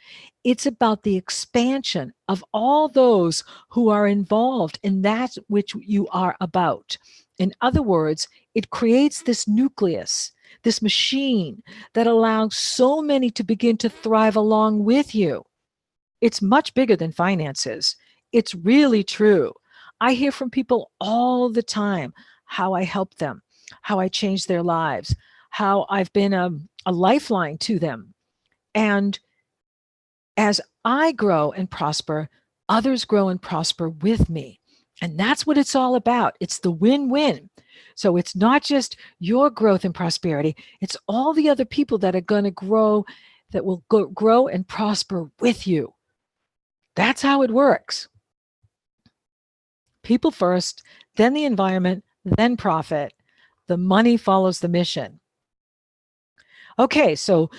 It's about the expansion of all those who are involved in that which you are about. In other words, it creates this nucleus, this machine that allows so many to begin to thrive along with you. It's much bigger than finances. It's really true. I hear from people all the time how I help them, how I changed their lives, how I've been a lifeline to them. And as I grow and prosper, others grow and prosper with me. And that's what it's all about. It's the win-win. So it's not just your growth and prosperity, it's all the other people that are going to grow, that will grow and prosper with you. That's how it works. People first, then the environment, then profit. The money follows the mission. Okay, so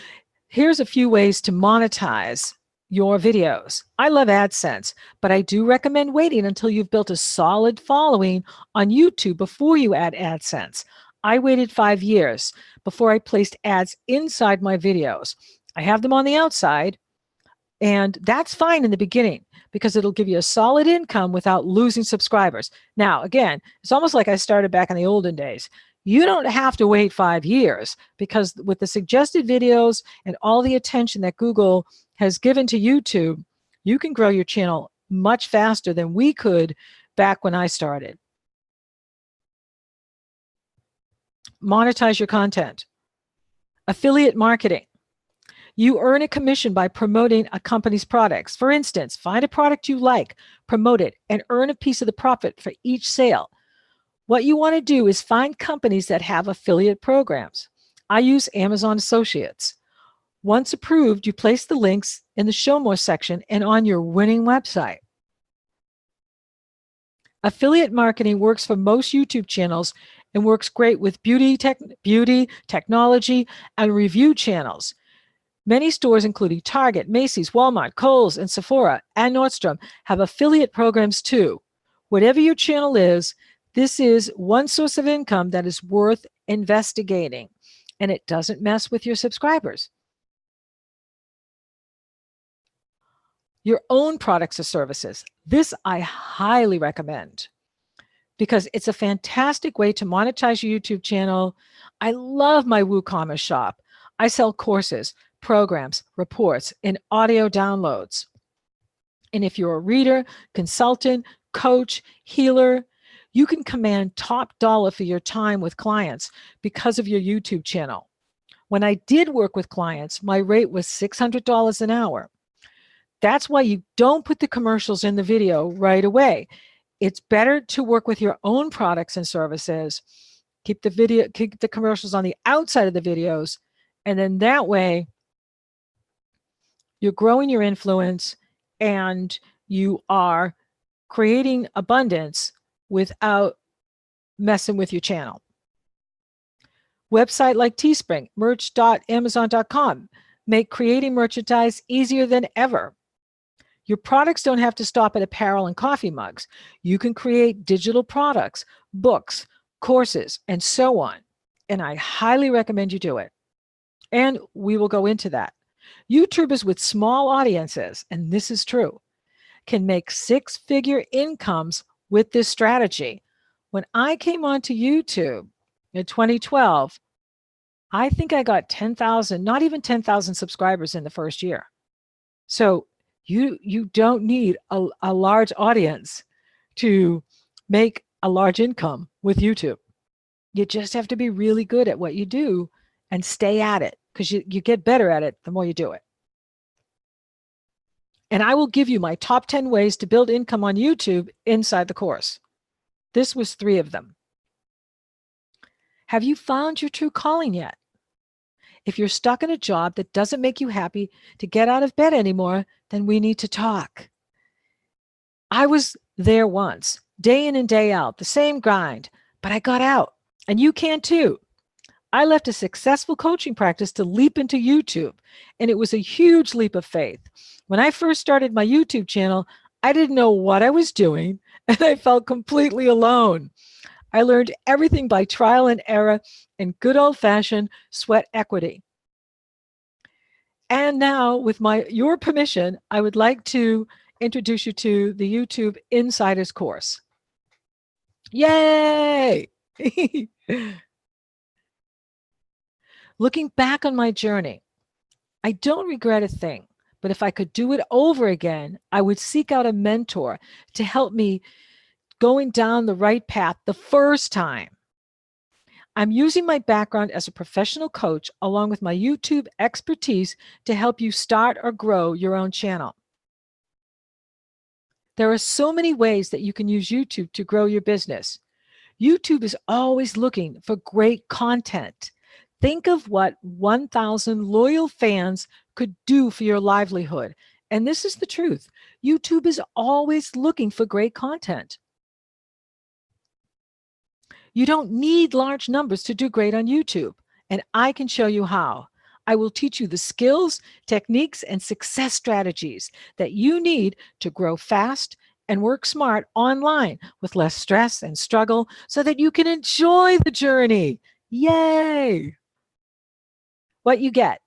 here's a few ways to monetize your videos. I love AdSense, but I do recommend waiting until you've built a solid following on YouTube before you add AdSense. I waited 5 years before I placed ads inside my videos. I have them on the outside, and that's fine in the beginning because it'll give you a solid income without losing subscribers. Now, again, it's almost like I started back in the olden days. You don't have to wait 5 years because with the suggested videos and all the attention that Google has given to YouTube, you can grow your channel much faster than we could back when I started. Monetize your content. Affiliate marketing. You earn a commission by promoting a company's products. For instance, find a product you like, promote it, and earn a piece of the profit for each sale. What you want to do is find companies that have affiliate programs. I use Amazon Associates. Once approved, you place the links in the Show More section and on your winning website. Affiliate marketing works for most YouTube channels and works great with beauty, technology, and review channels. Many stores, including Target, Macy's, Walmart, Kohl's, and Sephora, and Nordstrom, have affiliate programs too. Whatever your channel is, this is one source of income that is worth investigating, and it doesn't mess with your subscribers. Your own products or services. This I highly recommend because it's a fantastic way to monetize your YouTube channel. I love my WooCommerce shop. I sell courses, programs, reports, and audio downloads. And if you're a reader, consultant, coach, healer, you can command top dollar for your time with clients because of your YouTube channel. When I did work with clients, my rate was $600 an hour. That's why you don't put the commercials in the video right away. It's better to work with your own products and services. Keep the commercials on the outside of the videos, and then that way you're growing your influence and you are creating abundance without messing with your channel. Website like Teespring, merch.amazon.com make creating merchandise easier than ever. Your products don't have to stop at apparel and coffee mugs. You can create digital products, books, courses, and so on. And I highly recommend you do it. And we will go into that. YouTubers with small audiences, and this is true, can make six-figure incomes with this strategy. When I came onto YouTube in 2012, I think I got 10,000, not even 10,000 subscribers in the first year. So you don't need a large audience to make a large income with YouTube. You just have to be really good at what you do and stay at it because you get better at it the more you do it. And I will give you my top 10 ways to build income on YouTube inside the course. This was 3 of them. Have you found your true calling yet? If you're stuck in a job that doesn't make you happy to get out of bed anymore, then we need to talk. I was there once, day in and day out, the same grind, but I got out, and you can too. I left a successful coaching practice to leap into YouTube, and it was a huge leap of faith. When I first started my YouTube channel, I didn't know what I was doing, and I felt completely alone. I learned everything by trial and error and good old-fashioned sweat equity. And now, with your permission, I would like to introduce you to the YouTube Insiders course. Yay! Looking back on my journey, I don't regret a thing, but if I could do it over again, I would seek out a mentor to help me going down the right path the first time. I'm using my background as a professional coach along with my YouTube expertise to help you start or grow your own channel. There are so many ways that you can use YouTube to grow your business. YouTube is always looking for great content. Think of what 1,000 loyal fans could do for your livelihood. And this is the truth. YouTube is always looking for great content. You don't need large numbers to do great on YouTube, and I can show you how. I will teach you the skills, techniques, and success strategies that you need to grow fast and work smart online with less stress and struggle so that you can enjoy the journey. Yay! What you get.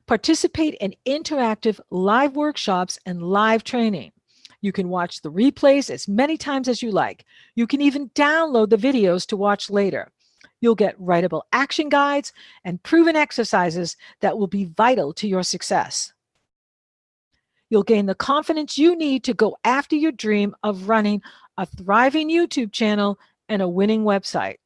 Participate in interactive live workshops and live training. You can watch the replays as many times as you like. You can even download the videos to watch later. You'll get writable action guides and proven exercises that will be vital to your success. You'll gain the confidence you need to go after your dream of running a thriving YouTube channel and a winning website.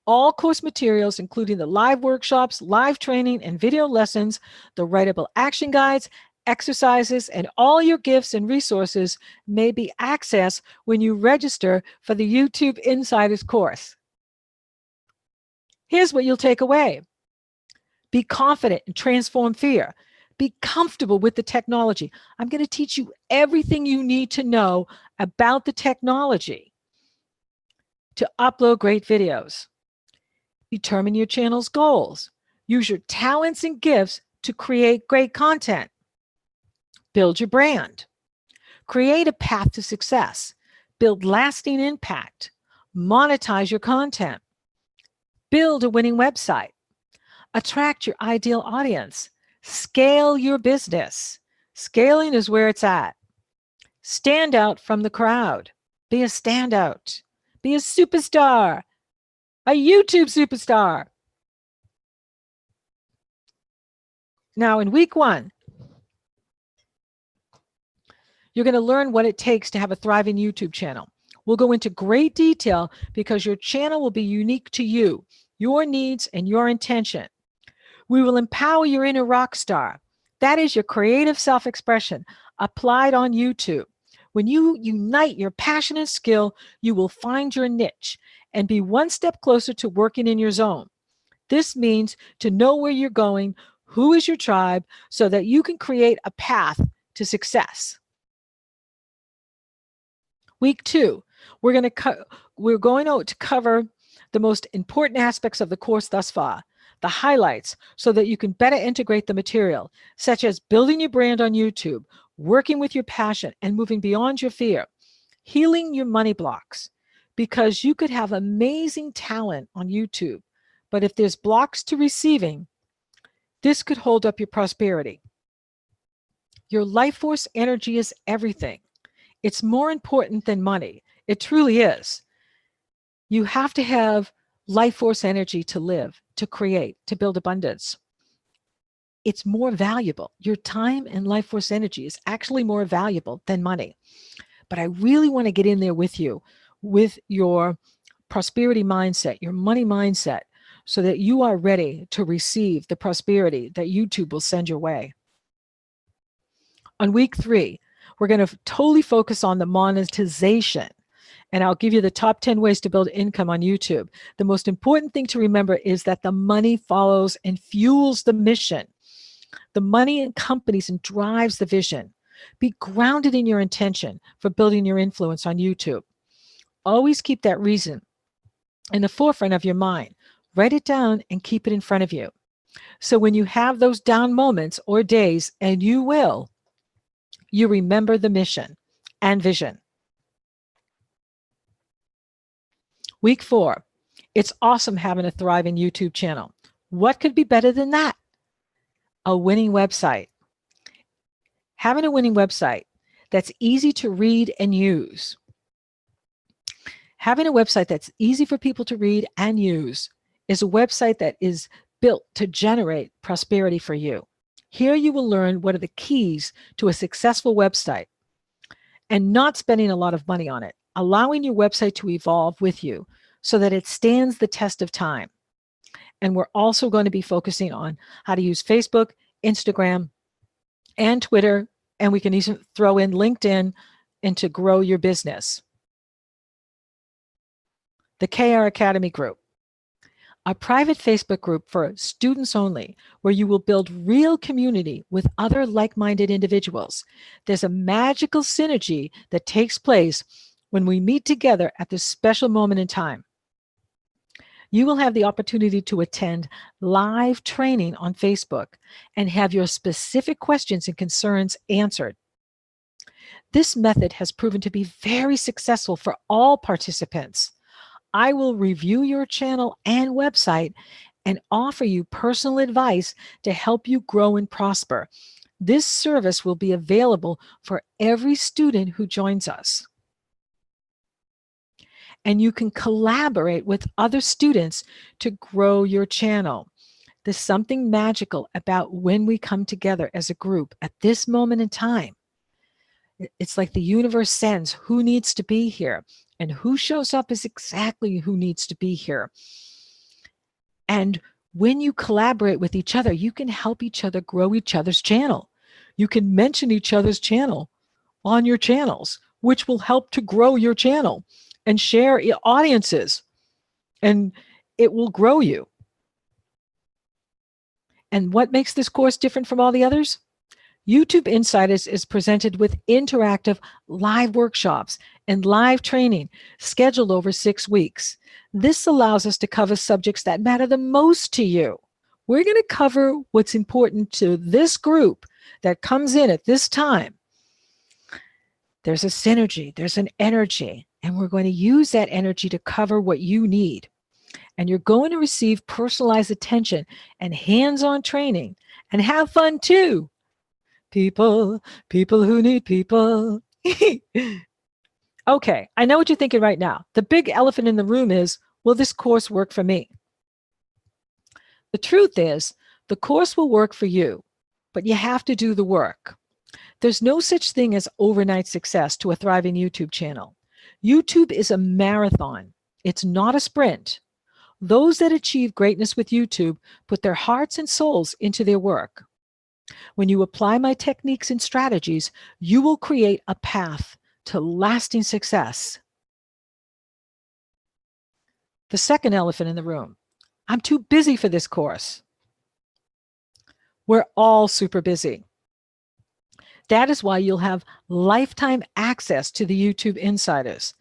All course materials, including the live workshops, live training, and video lessons, the writable action guides, exercises, and all your gifts and resources may be accessed when you register for the YouTube Insiders course. Here's what you'll take away. Be confident and transform fear. Be comfortable with the technology. I'm going to teach you everything you need to know about the technology to upload great videos. Determine your channel's goals. Use your talents and gifts to create great content. Build your brand. Create a path to success. Build lasting impact. Monetize your content. Build a winning website. Attract your ideal audience. Scale your business. Scaling is where it's at. Stand out from the crowd. Be a standout. Be a superstar. A YouTube superstar. Now, in week 1, you're going to learn what it takes to have a thriving YouTube channel. We'll go into great detail because your channel will be unique to you, your needs, and your intention. We will empower your inner rock star. That is your creative self-expression applied on YouTube. When you unite your passion and skill, you will find your niche and be one step closer to working in your zone. This means to know where you're going, who is your tribe, so that you can create a path to success. Week 2, we're going to cover the most important aspects of the course thus far, the highlights, so that you can better integrate the material, such as building your brand on YouTube, working with your passion, and moving beyond your fear, healing your money blocks, because you could have amazing talent on YouTube, but if there's blocks to receiving, this could hold up your prosperity. Your life force energy is everything. It's more important than money. It truly is. You have to have life force energy to live, to create, to build abundance. It's more valuable. Your time and life force energy is actually more valuable than money. But I really want to get in there with you with your prosperity mindset, your money mindset, so that you are ready to receive the prosperity that YouTube will send your way. On week 3, we're going to totally focus on the monetization. And I'll give you the top 10 ways to build income on YouTube. The most important thing to remember is that the money follows and fuels the mission. The money accompanies and drives the vision. Be grounded in your intention for building your influence on YouTube. Always keep that reason in the forefront of your mind. Write it down and keep it in front of you. So when you have those down moments or days, and you will, you remember the mission and vision. Week 4, it's awesome having a thriving YouTube channel. What could be better than that? A winning website. Having a winning website that's easy to read and use. Having a website that's easy for people to read and use is a website that is built to generate prosperity for you. Here you will learn what are the keys to a successful website and not spending a lot of money on it, allowing your website to evolve with you so that it stands the test of time. And we're also going to be focusing on how to use Facebook, Instagram, and Twitter, and we can even throw in LinkedIn and to grow your business. The KR Academy group, a private Facebook group for students only, where you will build real community with other like-minded individuals. There's a magical synergy that takes place when we meet together at this special moment in time. You will have the opportunity to attend live training on Facebook and have your specific questions and concerns answered. This method has proven to be very successful for all participants. I will review your channel and website and offer you personal advice to help you grow and prosper. This service will be available for every student who joins us. And you can collaborate with other students to grow your channel. There's something magical about when we come together as a group at this moment in time. It's like the universe sends who needs to be here, and who shows up is exactly who needs to be here. And when you collaborate with each other, you can help each other grow each other's channel. You can mention each other's channel on your channels, which will help to grow your channel and share audiences, and it will grow you. And what makes this course different from all the others? YouTube Insiders is presented with interactive live workshops and live training scheduled over 6 weeks. This allows us to cover subjects that matter the most to you. We're going to cover what's important to this group that comes in at this time. There's a synergy, there's an energy, and we're going to use that energy to cover what you need. And you're going to receive personalized attention and hands-on training and have fun too. People who need people. Okay, I know what you're thinking right now. The big elephant in the room is, will this course work for me? The truth is, the course will work for you, but you have to do the work. There's no such thing as overnight success to a thriving YouTube channel. YouTube is a marathon. It's not a sprint. Those that achieve greatness with YouTube put their hearts and souls into their work. When you apply my techniques and strategies, you will create a path to lasting success. The second elephant in the room, I'm too busy for this course. We're all super busy. That is why you'll have lifetime access to the YouTube Insiders.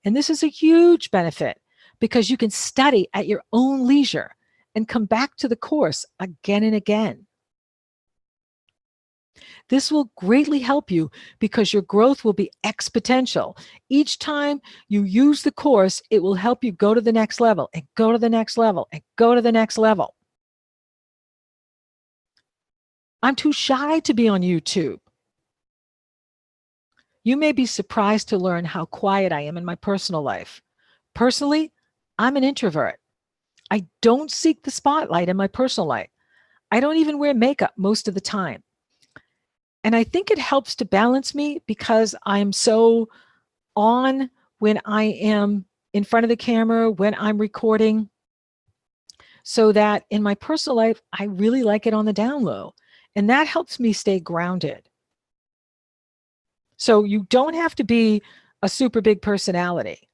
And this is a huge benefit because you can study at your own leisure and come back to the course again and again. This will greatly help you because your growth will be exponential. Each time you use the course, it will help you go to the next level and go to the next level and go to the next level. I'm too shy to be on YouTube. You may be surprised to learn how quiet I am in my personal life. Personally, I'm an introvert. I don't seek the spotlight in my personal life. I don't even wear makeup most of the time. And I think it helps to balance me because I'm so on when I am in front of the camera, when I'm recording, so that in my personal life, I really like it on the down low. And that helps me stay grounded. So you don't have to be a super big personality.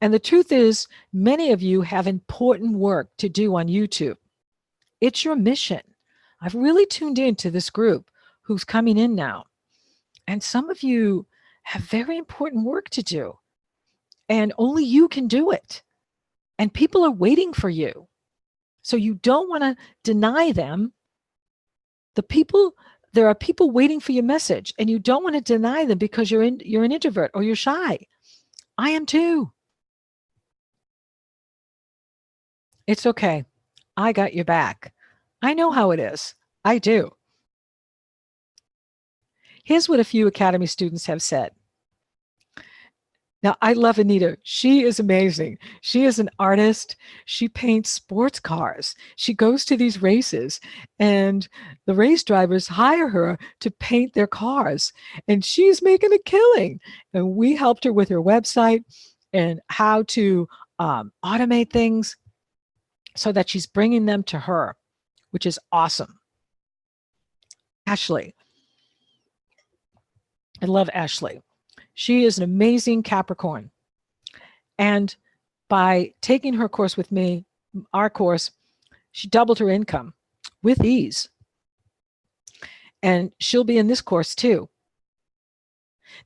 And the truth is, many of you have important work to do on YouTube. It's your mission. I've really tuned into this group who's coming in now. And some of you have very important work to do. And only you can do it. And people are waiting for you. So you don't want to deny them. There are people waiting for your message, and you don't want to deny them because you're an introvert or you're shy. I am too. It's okay. I got your back. I know how it is. I do. Here's what a few Academy students have said. Now, I love Anita. She is amazing. She is an artist. She paints sports cars. She goes to these races, and the race drivers hire her to paint their cars. And she's making a killing. And we helped her with her website and how to automate things so that she's bringing them to her, which is awesome. Ashley. I love Ashley. She is an amazing Capricorn. And by taking her course with me, our course, she doubled her income with ease. And she'll be in this course too.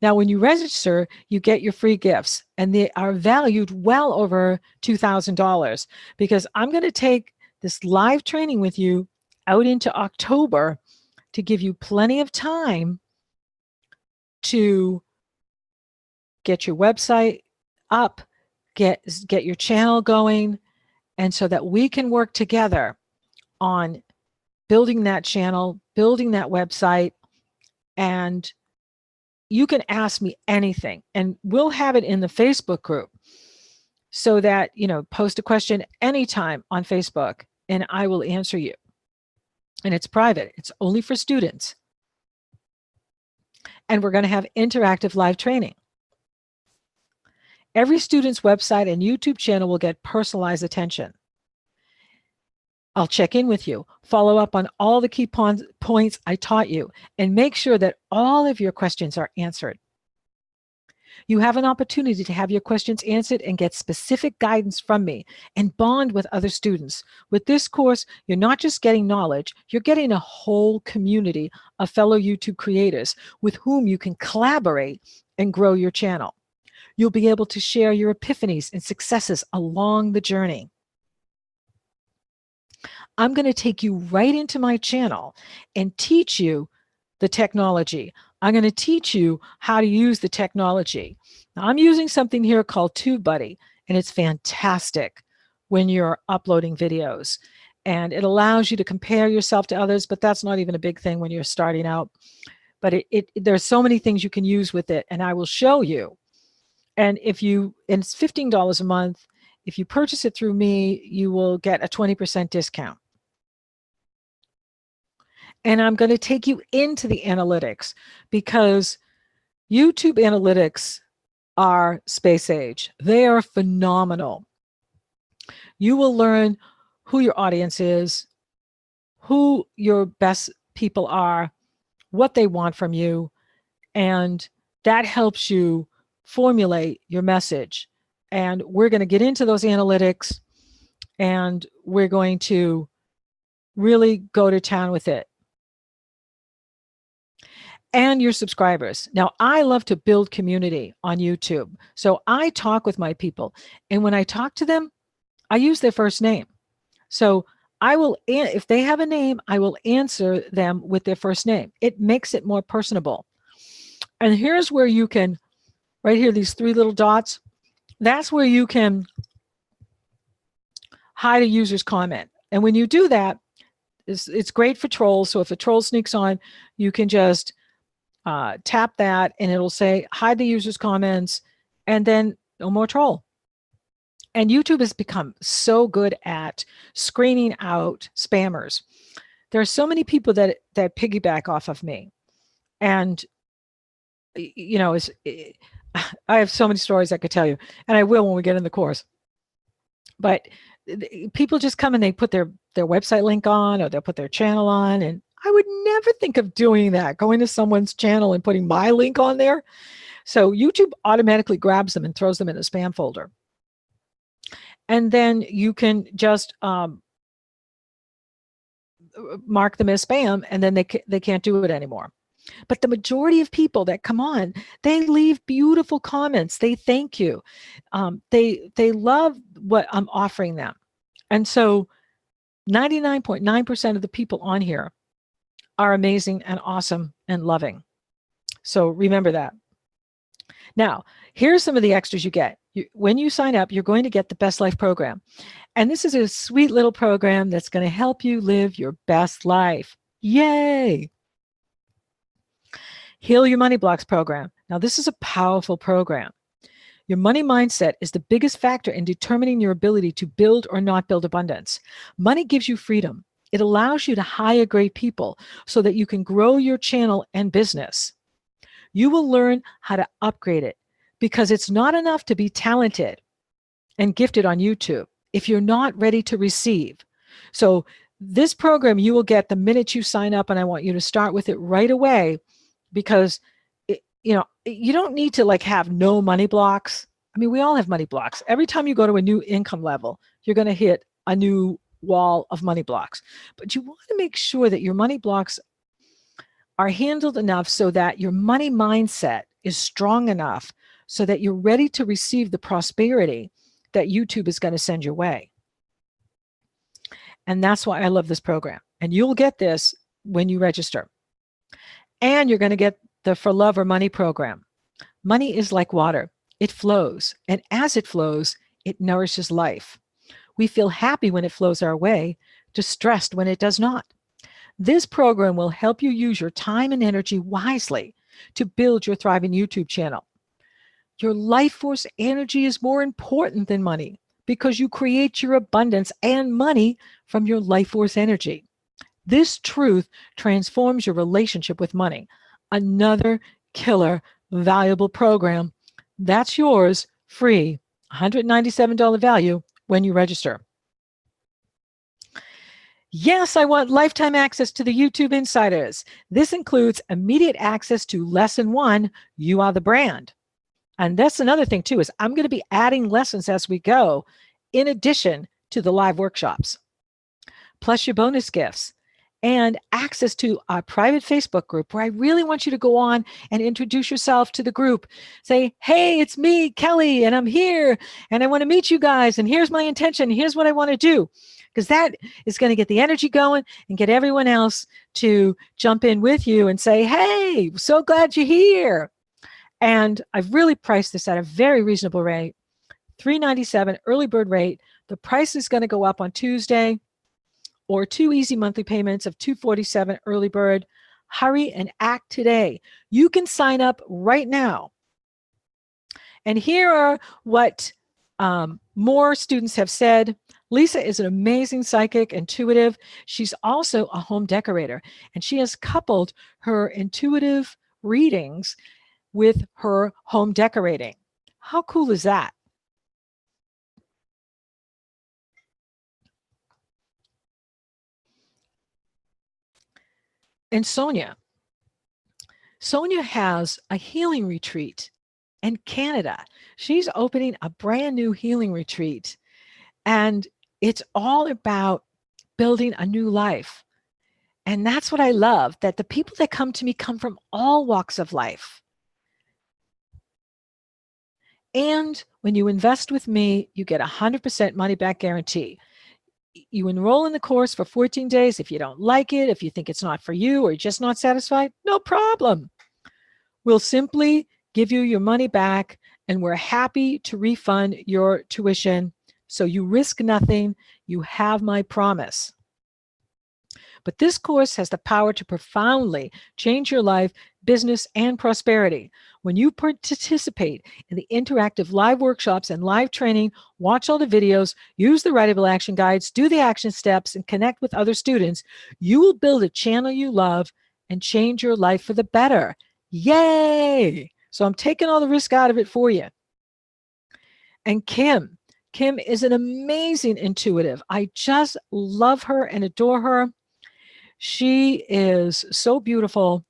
Now, when you register, you get your free gifts, and they are valued well over $2,000 because I'm going to take this live training with you out into October to give you plenty of time to get your website up, get your channel going, and so that we can work together on building that channel, building that website, and you can ask me anything, and we'll have it in the Facebook group so that, post a question anytime on Facebook and I will answer you. And it's private. It's only for students. And we're going to have interactive live training. Every student's website and YouTube channel will get personalized attention. I'll check in with you, follow up on all the key points I taught you, and make sure that all of your questions are answered. You have an opportunity to have your questions answered and get specific guidance from me and bond with other students. With this course, you're not just getting knowledge, you're getting a whole community of fellow YouTube creators with whom you can collaborate and grow your channel. You'll be able to share your epiphanies and successes along the journey. I'm going to take you right into my channel and teach you the technology. I'm going to teach you how to use the technology. Now, I'm using something here called TubeBuddy, and it's fantastic when you're uploading videos. And it allows you to compare yourself to others, but that's not even a big thing when you're starting out. But there's so many things you can use with it, and I will show you. And it's $15 a month. If you purchase it through me, you will get a 20% discount. And I'm going to take you into the analytics because YouTube analytics are space age. They are phenomenal. You will learn who your audience is, who your best people are, what they want from you, and that helps you formulate your message. And we're going to get into those analytics, and we're going to really go to town with it. And your subscribers. Now, I love to build community on YouTube. So I talk with my people. And when I talk to them, I use their first name. So I will, if they have a name, I will answer them with their first name. It makes it more personable. And here's where you can, right here, these three little dots, that's where you can hide a user's comment. And when you do that, it's great for trolls. So if a troll sneaks on, you can just tap that and it'll say hide the user's comments, and then no more troll. And YouTube has become so good at screening out spammers. There are so many people that piggyback off of me, and I have so many stories I could tell you, and I will when we get in the course. But people just come and they put their website link on, or they'll put their channel on, and I would never think of doing that, going to someone's channel and putting my link on there. So YouTube automatically grabs them and throws them in a spam folder. And then you can just mark them as spam, and then they can't do it anymore. But the majority of people that come on, they leave beautiful comments. They thank you. They love what I'm offering them. And so 99.9% of the people on here are amazing and awesome and loving. So remember that. Now, here's some of the extras you get. When you sign up, you're going to get the Best Life program. And this is a sweet little program that's going to help you live your best life. Yay! Heal Your Money Blocks program. Now, this is a powerful program. Your money mindset is the biggest factor in determining your ability to build or not build abundance. Money gives you freedom. It allows you to hire great people so that you can grow your channel and business. You will learn how to upgrade it because it's not enough to be talented and gifted on YouTube if you're not ready to receive. So this program you will get the minute you sign up, and I want you to start with it right away because you don't need to like have no money blocks. I mean, we all have money blocks. Every time you go to a new income level, you're going to hit a new wall of money blocks. But you want to make sure that your money blocks are handled enough so that your money mindset is strong enough so that you're ready to receive the prosperity that YouTube is going to send your way. And that's why I love this program. And you'll get this when you register. And you're going to get the For Love or Money program. Money is like water. It flows. And as it flows, it nourishes life. We feel happy when it flows our way, distressed when it does not. This program will help you use your time and energy wisely to build your thriving YouTube channel. Your life force energy is more important than money because you create your abundance and money from your life force energy. This truth transforms your relationship with money. Another killer, valuable program that's yours free, $197 value when you register. Yes, I want lifetime access to the YouTube Insiders. This includes immediate access to Lesson 1, You Are the Brand. And that's another thing too, is I'm going to be adding lessons as we go, in addition to the live workshops, plus your bonus gifts and access to our private Facebook group where I really want you to go on and introduce yourself to the group. Say, hey, it's me, Kelly, and I'm here and I want to meet you guys. And here's my intention. Here's what I want to do. Because that is going to get the energy going and get everyone else to jump in with you and say, hey, so glad you're here. And I've really priced this at a very reasonable rate, $397 early bird rate. The price is going to go up on Tuesday, or 2 easy monthly payments of $247 early bird. Hurry and act today. You can sign up right now. And here are what more students have said. Lisa is an amazing psychic, intuitive. She's also a home decorator, and she has coupled her intuitive readings with her home decorating. How cool is that? And Sonia has a healing retreat in Canada. She's opening a brand new healing retreat, and it's all about building a new life. And that's what I love, that the people that come to me come from all walks of life. And when you invest with me, you get 100% money back guarantee. You enroll in the course for 14 days. If you don't like it, if you think it's not for you, or you're just not satisfied, no problem. We'll simply give you your money back, and we're happy to refund your tuition. So you risk nothing. You have my promise. But this course has the power to profoundly change your life, business, and prosperity. When you participate in the interactive live workshops and live training, watch all the videos, use the writable action guides, do the action steps, and connect with other students, you will build a channel you love and change your life for the better. Yay! So I'm taking all the risk out of it for you. And Kim is an amazing intuitive. I just love her and adore her. She is so beautiful,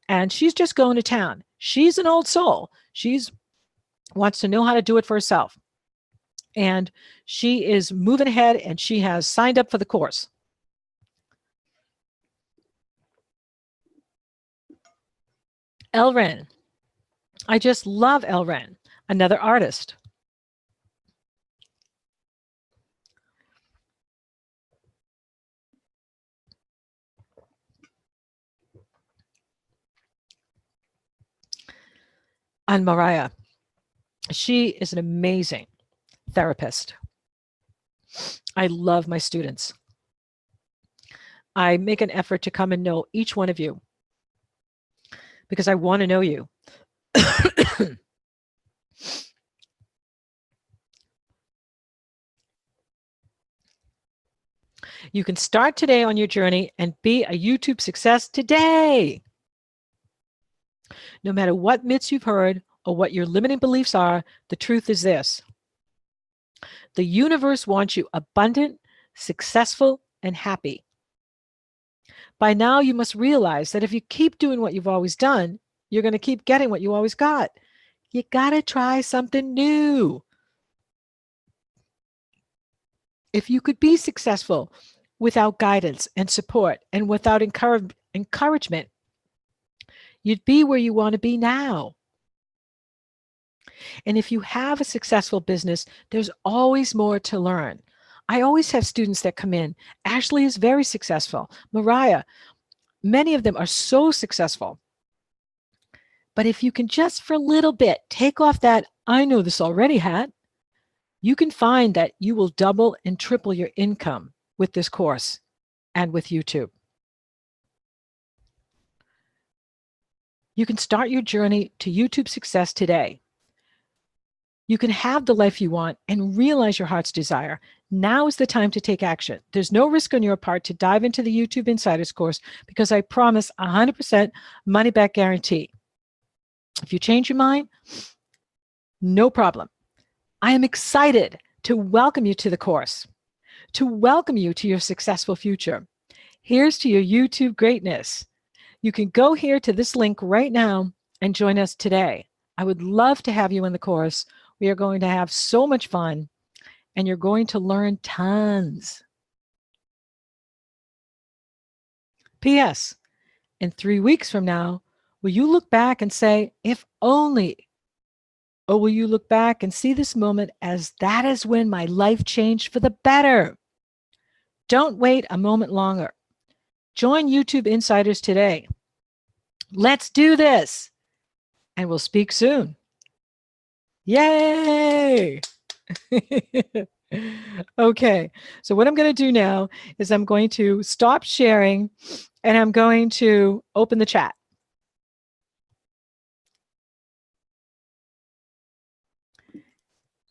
and she's just going to town. She's an old soul. She's wants to know how to do it for herself. And she is moving ahead, and she has signed up for the course. Elren. I just love Elren, another artist. And Mariah. She is an amazing therapist. I love my students. I make an effort to come and know each one of you because I want to know you. You can start today on your journey and be a YouTube success today. No matter what myths you've heard or what your limiting beliefs are, the truth is this. The universe wants you abundant, successful, and happy. By now, you must realize that if you keep doing what you've always done, you're going to keep getting what you always got. You got to try something new. If you could be successful without guidance and support and without encouragement, you'd be where you want to be now. And if you have a successful business, there's always more to learn. I always have students that come in. Ashley is very successful. Mariah, many of them are so successful. But if you can just for a little bit take off that I know this already hat, you can find that you will double and triple your income with this course and with YouTube. You can start your journey to YouTube success today. You can have the life you want and realize your heart's desire. Now is the time to take action. There's no risk on your part to dive into the YouTube Insiders course because I promise 100% money back guarantee. If you change your mind, no problem. I am excited to welcome you to the course, to welcome you to your successful future. Here's to your YouTube greatness. You can go here to this link right now and join us today. I would love to have you in the course. We are going to have so much fun and you're going to learn tons. P.S. In 3 weeks from now, will you look back and say, if only? Or will you look back and see this moment as that is when my life changed for the better? Don't wait a moment longer. Join YouTube Insiders today. Let's do this. And we'll speak soon. Yay! Okay, so what I'm going to do now is I'm going to stop sharing and I'm going to open the chat.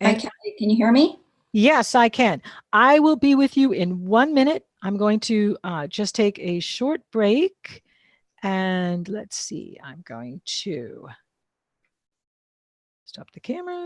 Hi, Kelly. Can you hear me? Yes, I can. I will be with you in 1 minute. I'm going to just take a short break. And let's see, I'm going to stop the camera.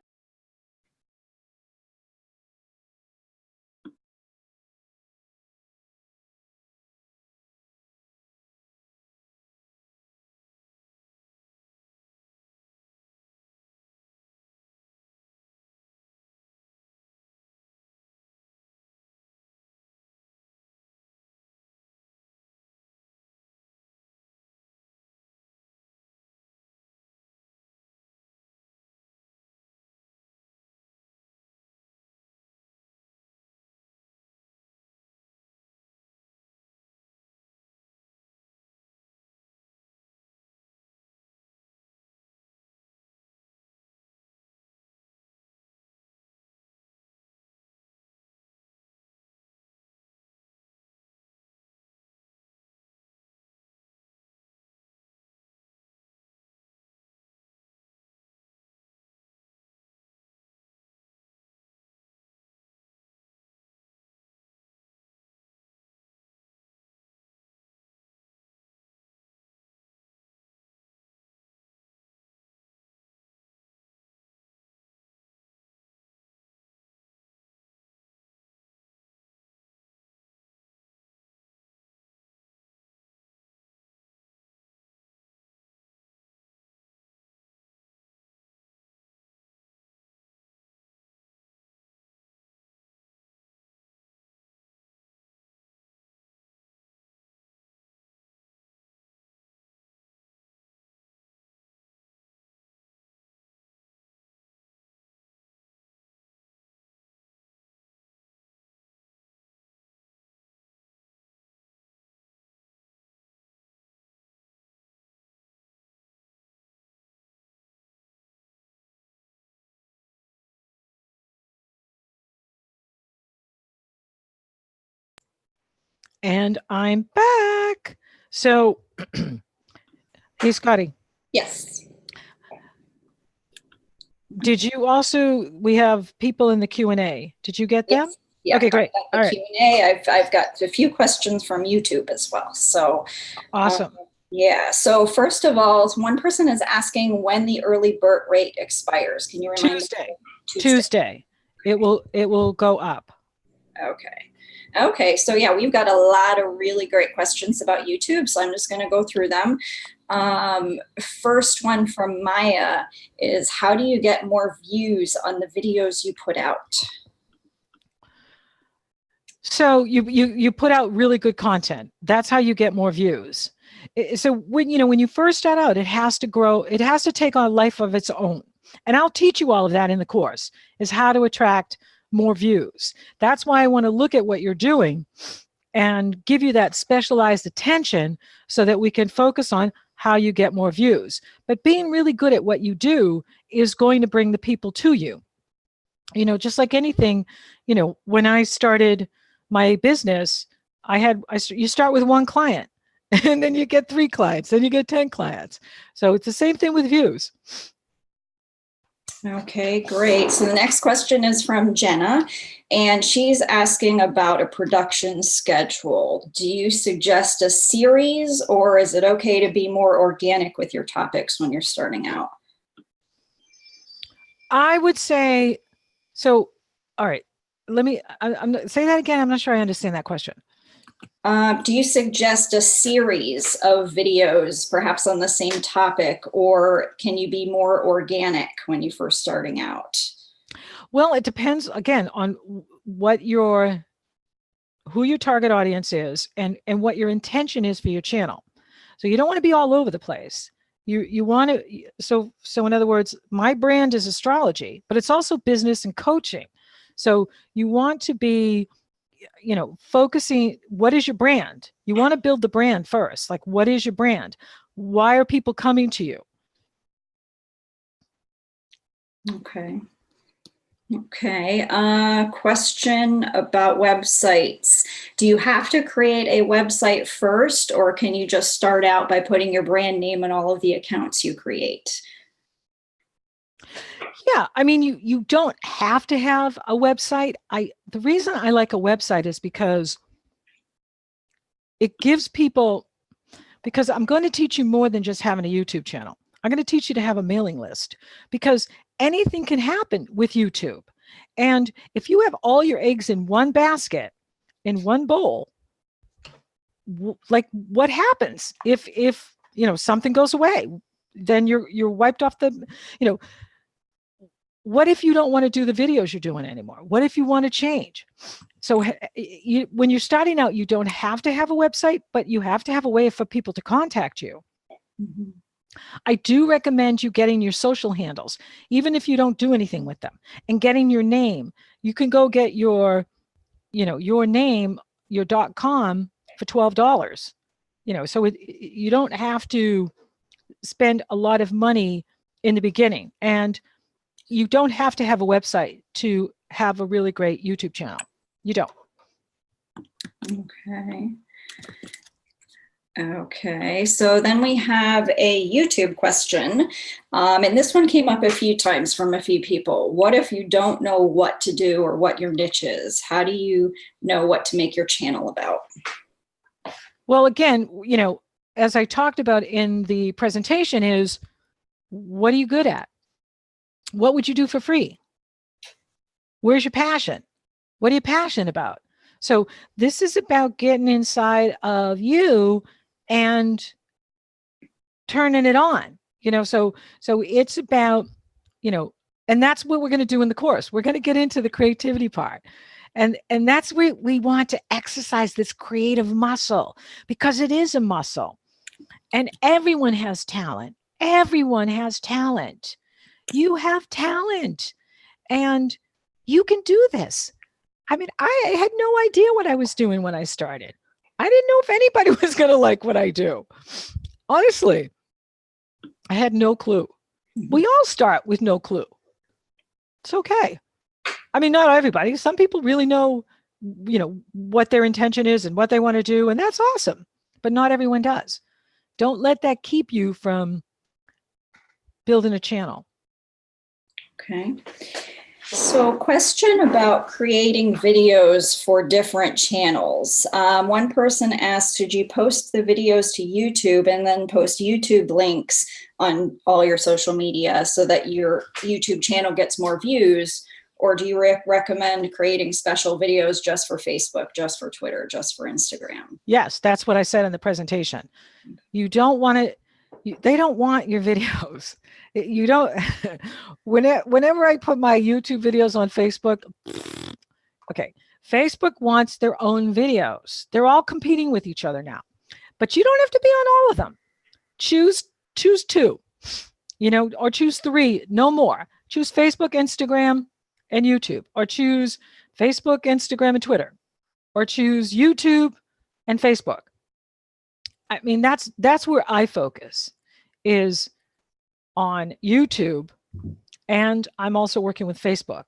And I'm back. So, hey, Scotty. Yes. Did you also, we have people in the Q&A. Did you get them? Yes. Yeah. Okay, great. I've got the All right. Q&A. I've got a few questions from YouTube as well. So, Awesome. yeah. So first of all, one person is asking when the early bird rate expires. Can you remind me? Tuesday. It will go up. Okay. Okay. So yeah, we've got a lot of really great questions about YouTube. So I'm just going to go through them. First one from Maya is, how do you get more views on the videos you put out? So you put out really good content. That's how you get more views. So when you first start out, it has to grow. It has to take on a life of its own. And I'll teach you all of that in the course, is how to attract more views. That's why I want to look at what you're doing and give you that specialized attention so that we can focus on how you get more views. But being really good at what you do is going to bring the people to you. Just like anything, when I started my business, you start with one client and then you get 3 clients, then you get 10 clients. So it's the same thing with views. Okay, great. So the next question is from Jenna, and she's asking about a production schedule. Do you suggest a series, or is it okay to be more organic with your topics when you're starting out? I would say, so, all right, I'm say that again. I'm not sure I understand that question. Do you suggest a series of videos, perhaps on the same topic, or can you be more organic when you're first starting out? Well, it depends, again, on who your target audience is and what your intention is for your channel. So you don't want to be all over the place. You want to, so in other words, my brand is astrology, but it's also business and coaching. So you want to be, focusing, what is your brand? You want to build the brand first. Like, what is your brand? Why are people coming to you? Okay. Okay. Question about websites. Do you have to create a website first, or can you just start out by putting your brand name on all of the accounts you create? Yeah, I mean, you don't have to have a website. The reason I like a website is because it gives people, because I'm going to teach you more than just having a YouTube channel. I'm going to teach you to have a mailing list, because anything can happen with YouTube. And if you have all your eggs in one basket, in one bowl, like, what happens if something goes away? Then you're wiped off the, what if you don't want to do the videos you're doing anymore? What if you want to change? So when you're starting out, you don't have to have a website, but you have to have a way for people to contact you. Mm-hmm. I do recommend you getting your social handles, even if you don't do anything with them, and getting your name. You can go get your name, your .com for $12. So you don't have to spend a lot of money in the beginning, and you don't have to have a website to have a really great YouTube channel. You don't. Okay. Okay, so then we have a YouTube question, and this one came up a few times from a few people. What if you don't know what to do or what your niche is? How do you know what to make your channel about? Well, again, as I talked about in the presentation, is, what are you good at? What would you do for free? Where's your passion? What are you passionate about? So this is about getting inside of you and turning it on, so it's about, and that's what we're going to do in the course. We're going to get into the creativity part. And that's where we want to exercise this creative muscle, because it is a muscle. And everyone has talent. Everyone has talent. You have talent, and you can do this. I mean, I had no idea what I was doing when I started. I didn't know if anybody was going to like what I do. Honestly, I had no clue. We all start with no clue. It's okay. I mean, not everybody. Some people really know what their intention is and what they want to do. And that's awesome. But not everyone does. Don't let that keep you from building a channel. Okay. So, question about creating videos for different channels. One person asked, did you post the videos to YouTube and then post YouTube links on all your social media so that your YouTube channel gets more views? Or do you recommend creating special videos just for Facebook, just for Twitter, just for Instagram? Yes, that's what I said in the presentation. You don't want to, they don't want your videos. You don't, whenever I put my YouTube videos on Facebook, okay, Facebook wants their own videos. They're all competing with each other now, but you don't have to be on all of them. Choose 2, or choose 3, no more. Choose Facebook, Instagram, and YouTube, or choose Facebook, Instagram, and Twitter, or choose YouTube and Facebook. I mean, that's where I focus, is on YouTube, and I'm also working with Facebook.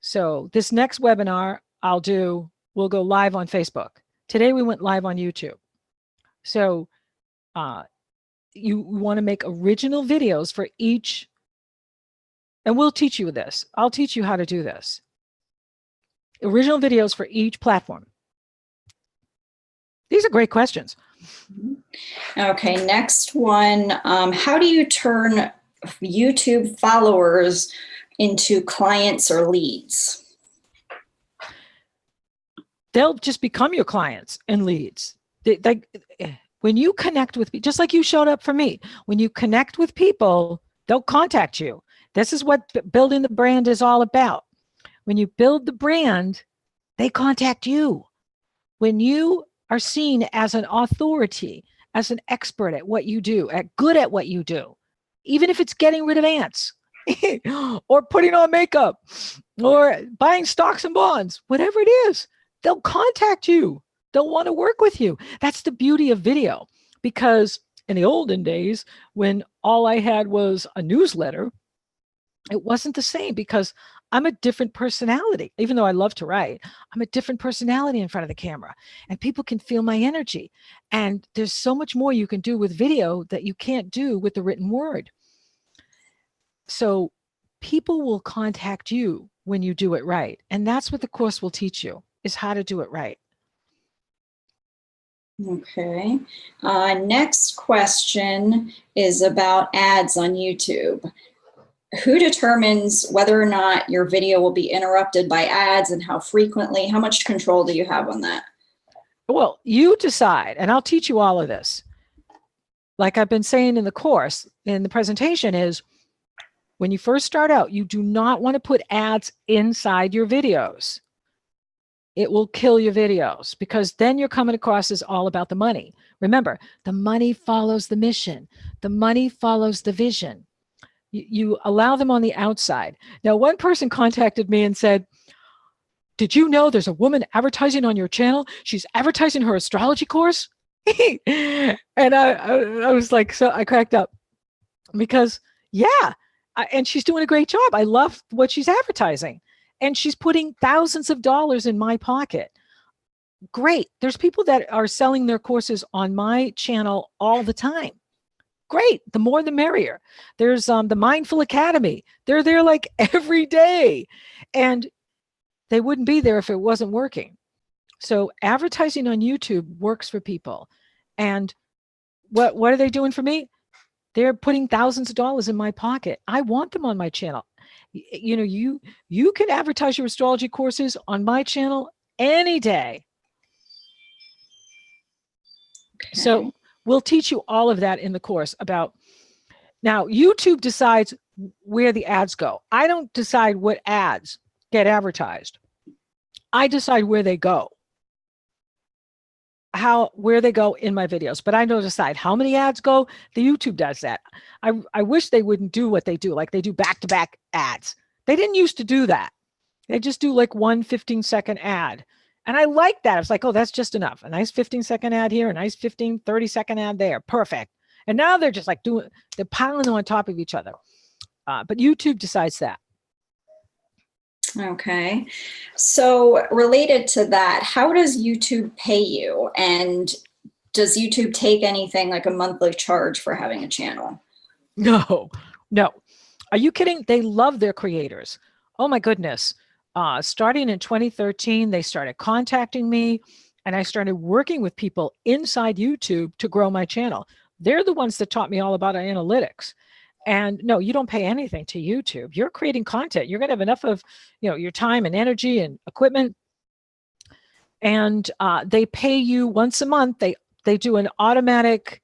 So this next webinar we'll go live on Facebook. Today we went live on YouTube. So you want to make original videos for each, and we'll teach you this. I'll teach you how to do this. Original videos for each platform. These are great questions. Okay, next one. How do you turn YouTube followers into clients or leads? They'll just become your clients and leads. When you connect with people, just like you showed up for me, when you connect with people, they'll contact you. This is what building the brand is all about. When you build the brand, they contact you. When you are seen as an authority, as an expert at what you do, good at what you do, even if it's getting rid of ants or putting on makeup or buying stocks and bonds, whatever it is, they'll contact you. They'll want to work with you. That's the beauty of video, because in the olden days, when all I had was a newsletter, it wasn't the same, because I'm a different personality. Even though I love to write, I'm a different personality in front of the camera, and people can feel my energy. And there's so much more you can do with video that you can't do with the written word. So people will contact you when you do it right. And that's what the course will teach you, is how to do it right. Okay. Next question is about ads on YouTube. Who determines whether or not your video will be interrupted by ads, and how frequently? How much control do you have on that? Well, you decide, and I'll teach you all of this. Like I've been saying in the course, in the presentation, is when you first start out, you do not want to put ads inside your videos. It will kill your videos, because then you're coming across as all about the money. Remember, the money follows the mission. The money follows the vision. You allow them on the outside. Now, one person contacted me and said, did you know there's a woman advertising on your channel? She's advertising her astrology course. And I was like, so I cracked up, because yeah, and she's doing a great job. I love what she's advertising, and she's putting thousands of dollars in my pocket. Great. There's people that are selling their courses on my channel all the time. Great. The more the merrier. There's the Mindful Academy. They're there like every day, and they wouldn't be there if it wasn't working. So advertising on YouTube works for people. And what are they doing for me? They're putting thousands of dollars in my pocket. I want them on my channel. You can advertise your astrology courses on my channel any day. Okay. So we'll teach you all of that in the course about, now YouTube decides where the ads go. I don't decide what ads get advertised. I decide where they go. Where they go in my videos, but I don't decide how many ads go. The YouTube does that. I wish they wouldn't do what they do, like they do back-to-back ads. They didn't used to do that. They just do like one 15-second ad. And I like that. It's like, oh, that's just enough. A nice 15-second ad here, a nice 30-second ad there. Perfect. And now they're just like they're piling them on top of each other. But YouTube decides that. Okay. So related to that, how does YouTube pay you? And does YouTube take anything like a monthly charge for having a channel? No, no. Are you kidding? They love their creators. Oh my goodness. Starting in 2013, they started contacting me and I started working with people inside YouTube to grow my channel. They're the ones that taught me all about analytics. And no, you don't pay anything to YouTube. You're creating content. You're going to have enough of, your time and energy and equipment. And they pay you once a month. They do an automatic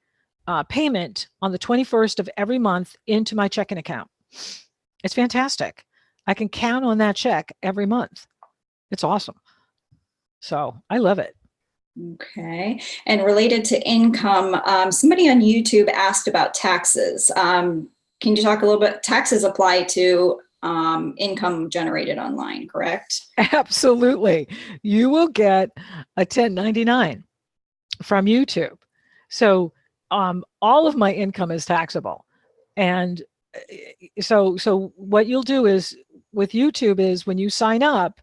payment on the 21st of every month into my checking account. It's fantastic. I can count on that check every month. It's awesome. So I love it. Okay. And related to income, somebody on YouTube asked about taxes. Can you talk a little bit? Taxes apply to income generated online, correct? Absolutely. You will get a 1099 from YouTube. So all of my income is taxable. And so what you'll do is with YouTube is when you sign up,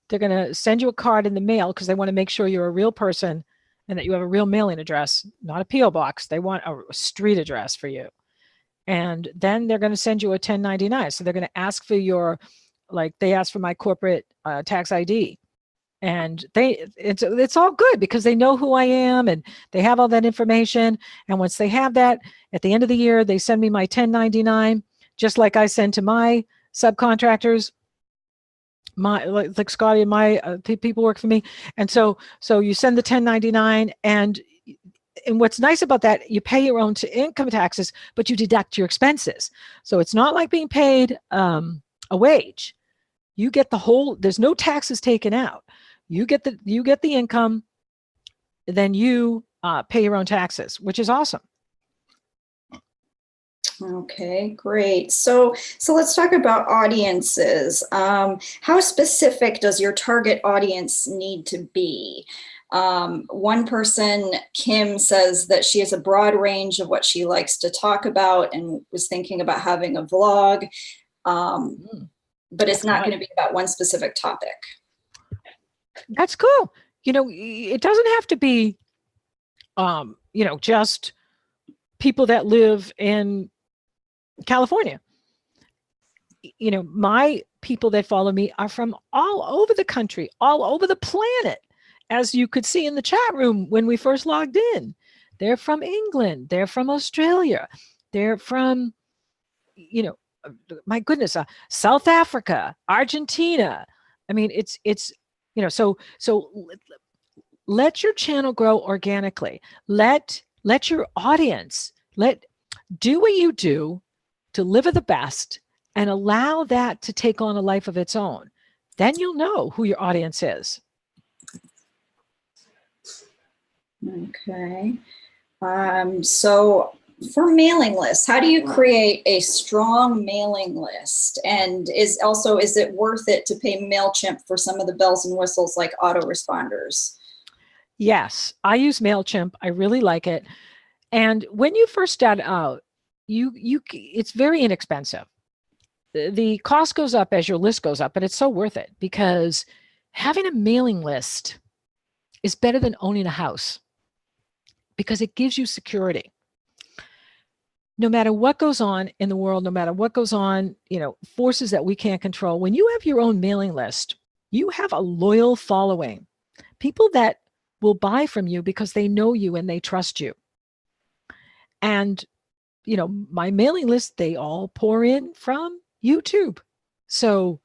they're going to send you a card in the mail because they want to make sure you're a real person and that you have a real mailing address, not a P.O. box. They want a street address for you. And then they're going to send you a 1099. So they're going to ask for they ask for my corporate tax ID. And it's all good because they know who I am and they have all that information. And once they have that, at the end of the year, they send me my 1099, just like I send to my subcontractors, like Scotty and my people work for me. And so you send the 1099 and what's nice about that, you pay your own income taxes, but you deduct your expenses. So it's not like being paid a wage. You get there's no taxes taken out. You get the income, then you pay your own taxes, which is awesome. Okay, great. So let's talk about audiences. How specific does your target audience need to be? One person, Kim, says that she has a broad range of what she likes to talk about and was thinking about having a vlog, but it's not going to be about one specific topic. That's cool. It doesn't have to be, just people that live in California. My people that follow me are from all over the country, all over the planet. As you could see in the chat room when we first logged in, they're from England, they're from Australia, they're from, my goodness, South Africa, Argentina. I mean, it's so let your channel grow organically. Let your audience do what you do, deliver the best, and allow that to take on a life of its own. Then you'll know who your audience is. Okay. So for mailing lists, how do you create a strong mailing list? And is it worth it to pay MailChimp for some of the bells and whistles like autoresponders? Yes, I use MailChimp. I really like it. And when you first start out, it's very inexpensive. The cost goes up as your list goes up, but it's so worth it because having a mailing list is better than owning a house because it gives you security. No matter what goes on in the world, no matter what goes on, forces that we can't control, when you have your own mailing list, you have a loyal following, people that will buy from you because they know you and they trust you. And, my mailing list, they all pour in from YouTube. So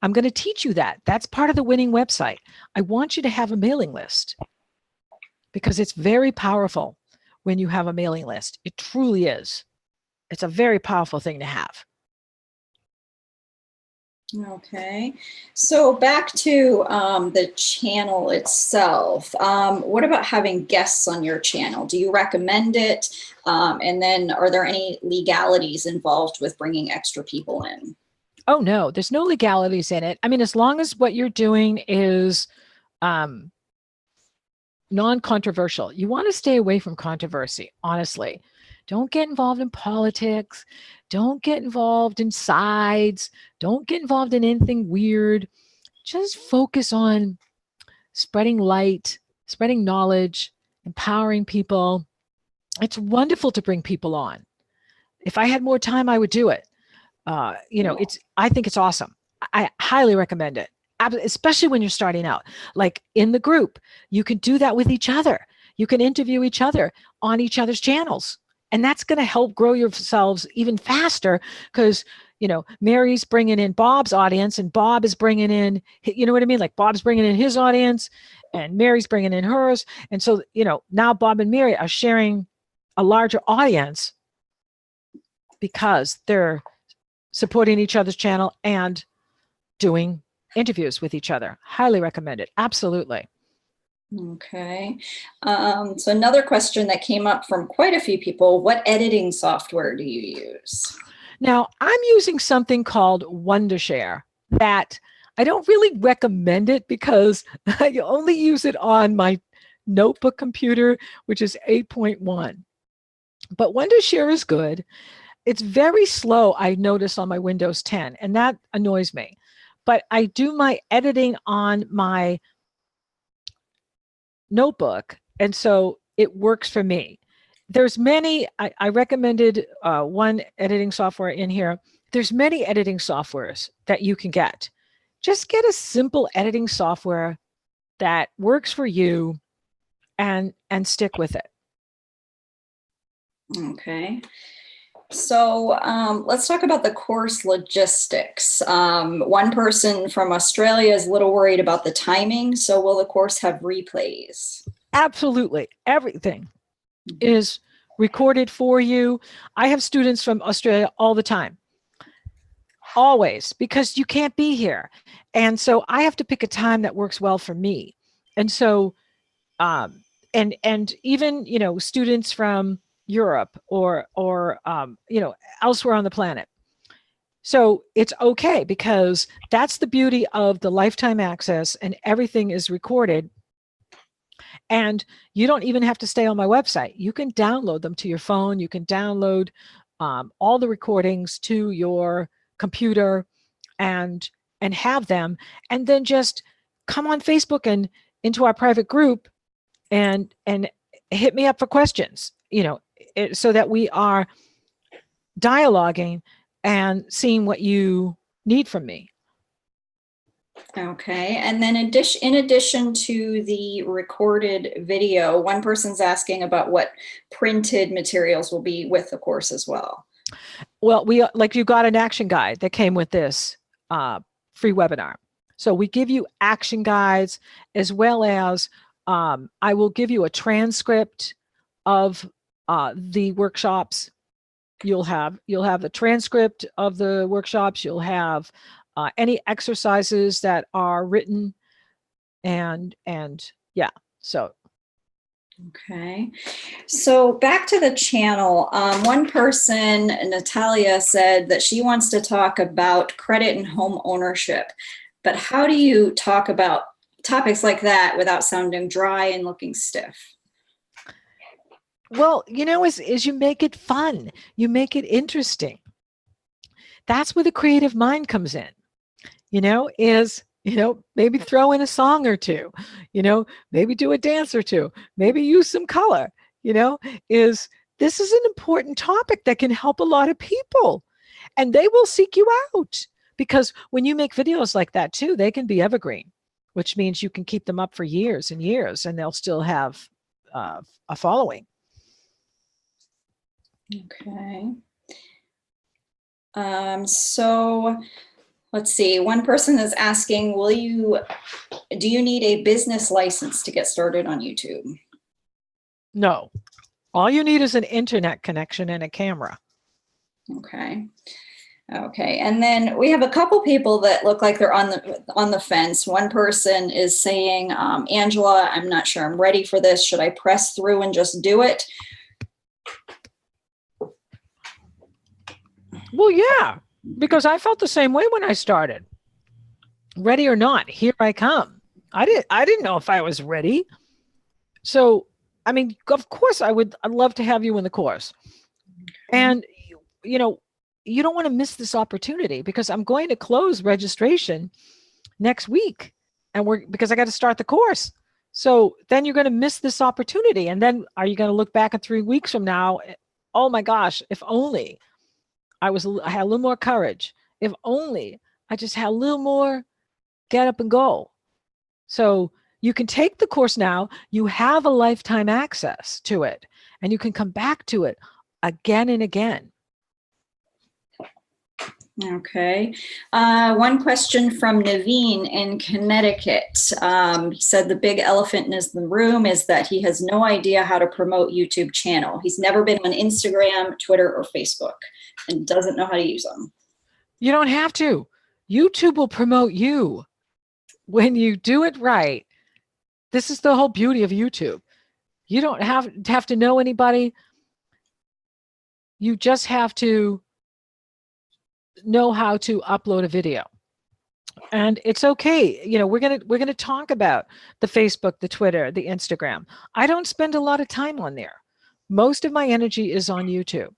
I'm going to teach you that. That's part of the winning website. I want you to have a mailing list because it's very powerful when you have a mailing list. It truly is. It's a very powerful thing to have. Okay, so back to the channel itself. What about having guests on your channel? Do you recommend it? And then are there any legalities involved with bringing extra people in? Oh, no, there's no legalities in it. I mean, as long as what you're doing is non-controversial. You want to stay away from controversy, honestly. Don't get involved in politics. Don't get involved in sides. Don't get involved in anything weird. Just focus on spreading light, spreading knowledge, empowering people. It's wonderful to bring people on. If I had more time, I would do it. I think it's awesome. I highly recommend it, especially when you're starting out. Like in the group, you can do that with each other. You can interview each other on each other's channels. And that's going to help grow yourselves even faster because, Mary's bringing in Bob's audience and Bob is bringing in, you know what I mean? Like Bob's bringing in his audience and Mary's bringing in hers. And so, now Bob and Mary are sharing a larger audience because they're supporting each other's channel and doing interviews with each other. Highly recommend it. Absolutely. Okay. So another question that came up from quite a few people, what editing software do you use? Now, I'm using something called Wondershare that I don't really recommend it because I only use it on my notebook computer, which is 8.1. But Wondershare is good. It's very slow, I notice on my Windows 10, and that annoys me. But I do my editing on my notebook, and so it works for me. There's many, I recommended one editing software in here. There's many editing softwares that you can get. Just get a simple editing software that works for you and stick with it. Okay. So let's talk about the course logistics. One person from Australia is a little worried about the timing. So will the course have replays? Absolutely. Everything is recorded for you. I have students from Australia all the time. Always, because you can't be here. And so I have to pick a time that works well for me. And so, and even, students from Europe or elsewhere on the planet. So it's okay because that's the beauty of the lifetime access and everything is recorded. And you don't even have to stay on my website. You can download them to your phone. You can download all the recordings to your computer and have them, and then just come on Facebook and into our private group and hit me up for questions, so that we are dialoguing and seeing what you need from me. Okay. And then in addition to the recorded video, one person's asking about what printed materials will be with the course as well. Well, you got an action guide that came with this free webinar. So we give you action guides as well as I will give you a transcript of the workshops. You'll have the transcript of the workshops. You'll have any exercises that are written, and yeah. So. Okay. So back to the channel. One person, Natalia, said that she wants to talk about credit and home ownership. But how do you talk about topics like that without sounding dry and looking stiff? Well, as you make it fun, you make it interesting. That's where the creative mind comes in, maybe throw in a song or two, maybe do a dance or two, maybe use some color, this is an important topic that can help a lot of people and they will seek you out because when you make videos like that too, they can be evergreen, which means you can keep them up for years and years and they'll still have a following. Okay. So let's see. One person is asking, do you need a business license to get started on YouTube? No. All you need is an internet connection and a camera. Okay. Okay. And then we have a couple people that look like they're on the fence. One person is saying, Angela, I'm not sure I'm ready for this. Should I press through and just do it? Well, yeah, because I felt the same way when I started. Ready or not, here I come. I didn't know if I was ready. So, I mean, of course I'd love to have you in the course. And, you know, you don't want to miss this opportunity, because I'm going to close registration next week, and because I got to start the course. So then you're going to miss this opportunity. And then are you going to look back in 3 weeks from now? Oh my gosh, if only I had a little more courage. If only I just had a little more get up and go. So you can take the course now. You have a lifetime access to it, and you can come back to it again and again. Okay. One question from Naveen in Connecticut. He said the big elephant in the room is that he has no idea how to promote YouTube channel. He's never been on Instagram, Twitter, or Facebook, and doesn't know how to use them. You don't have to. YouTube will promote you when you do it right. This is the whole beauty of YouTube. You don't have to know anybody. You just have to know how to upload a video. And it's okay. You know, we're going to talk about the Facebook, the Twitter, the Instagram. I don't spend a lot of time on there. Most of my energy is on YouTube.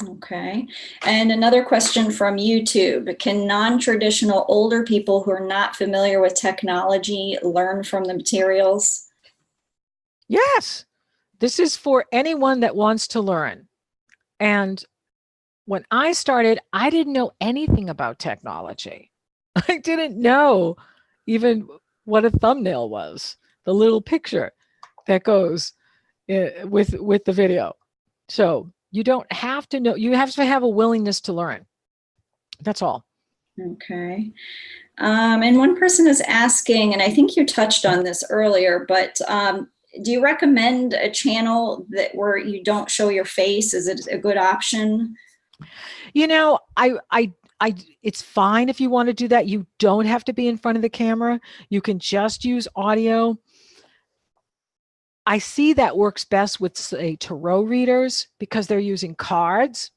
Okay. And another question from YouTube. Can non-traditional older people who are not familiar with technology learn from the materials? Yes. This is for anyone that wants to learn. And when I started, I didn't know anything about technology. I didn't know even what a thumbnail was, the little picture that goes with the video. So you don't have to know. You have to have a willingness to learn. That's all. Okay. And one person is asking, and I think you touched on this earlier, but do you recommend a channel where you don't show your face? Is it a good option? You know, it's fine if you want to do that. You don't have to be in front of the camera. You can just use audio. I see that works best with, say, tarot readers, because they're using cards.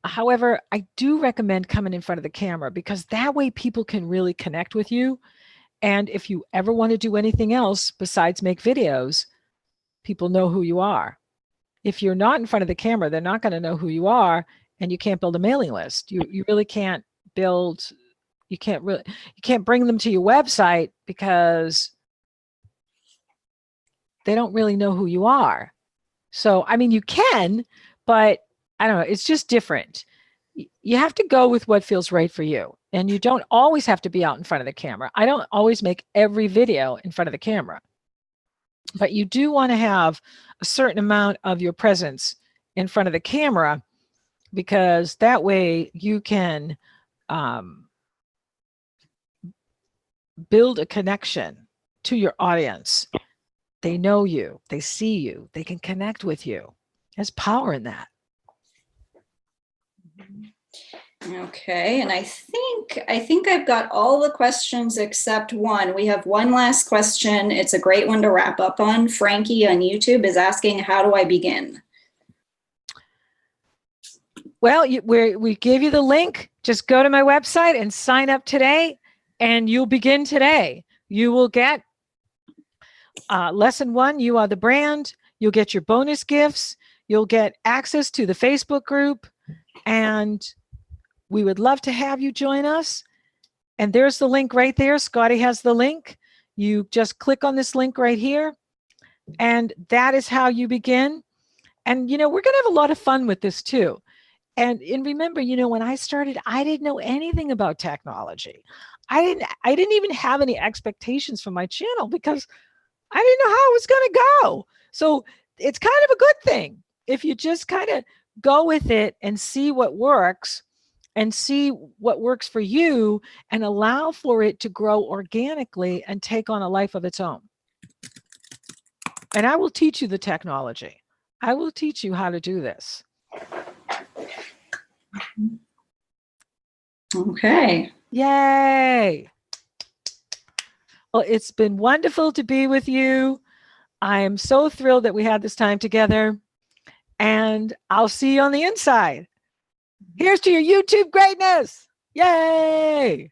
However, I do recommend coming in front of the camera, because that way people can really connect with you. And if you ever want to do anything else besides make videos, people know who you are. If you're not in front of the camera, they're not going to know who you are, and you can't build a mailing list. You really can't build, you can't bring them to your website, because they don't really know who you are. So, I mean, you can, but I don't know, it's just different. You have to go with what feels right for you. And you don't always have to be out in front of the camera. I don't always make every video in front of the camera. But you do want to have a certain amount of your presence in front of the camera, because that way you can build a connection to your audience. They know you, they see you, they can connect with you. There's power in that. Okay, and I think I've got all the questions except one. We have one last question. It's a great one to wrap up on. Frankie on YouTube is asking, how do I begin? Well, we gave you the link. Just go to my website and sign up today, and you'll begin today. You will get lesson 1, You Are the Brand. You'll get your bonus gifts. You'll get access to the Facebook group, and we would love to have you join us. And there's the link right there. Scotty has the link. You just click on this link right here, and that is how you begin. And, you know, we're going to have a lot of fun with this too. And remember, you know, when I started, I didn't know anything about technology. I didn't even have any expectations for my channel, because I didn't know how it was going to go. So it's kind of a good thing if you just kind of go with it and see what works, and see what works for you, and allow for it to grow organically and take on a life of its own. And I will teach you the technology. I will teach you how to do this. Okay. Yay. Well, it's been wonderful to be with you. I am so thrilled that we had this time together, and I'll see you on the inside. Here's to your YouTube greatness. Yay.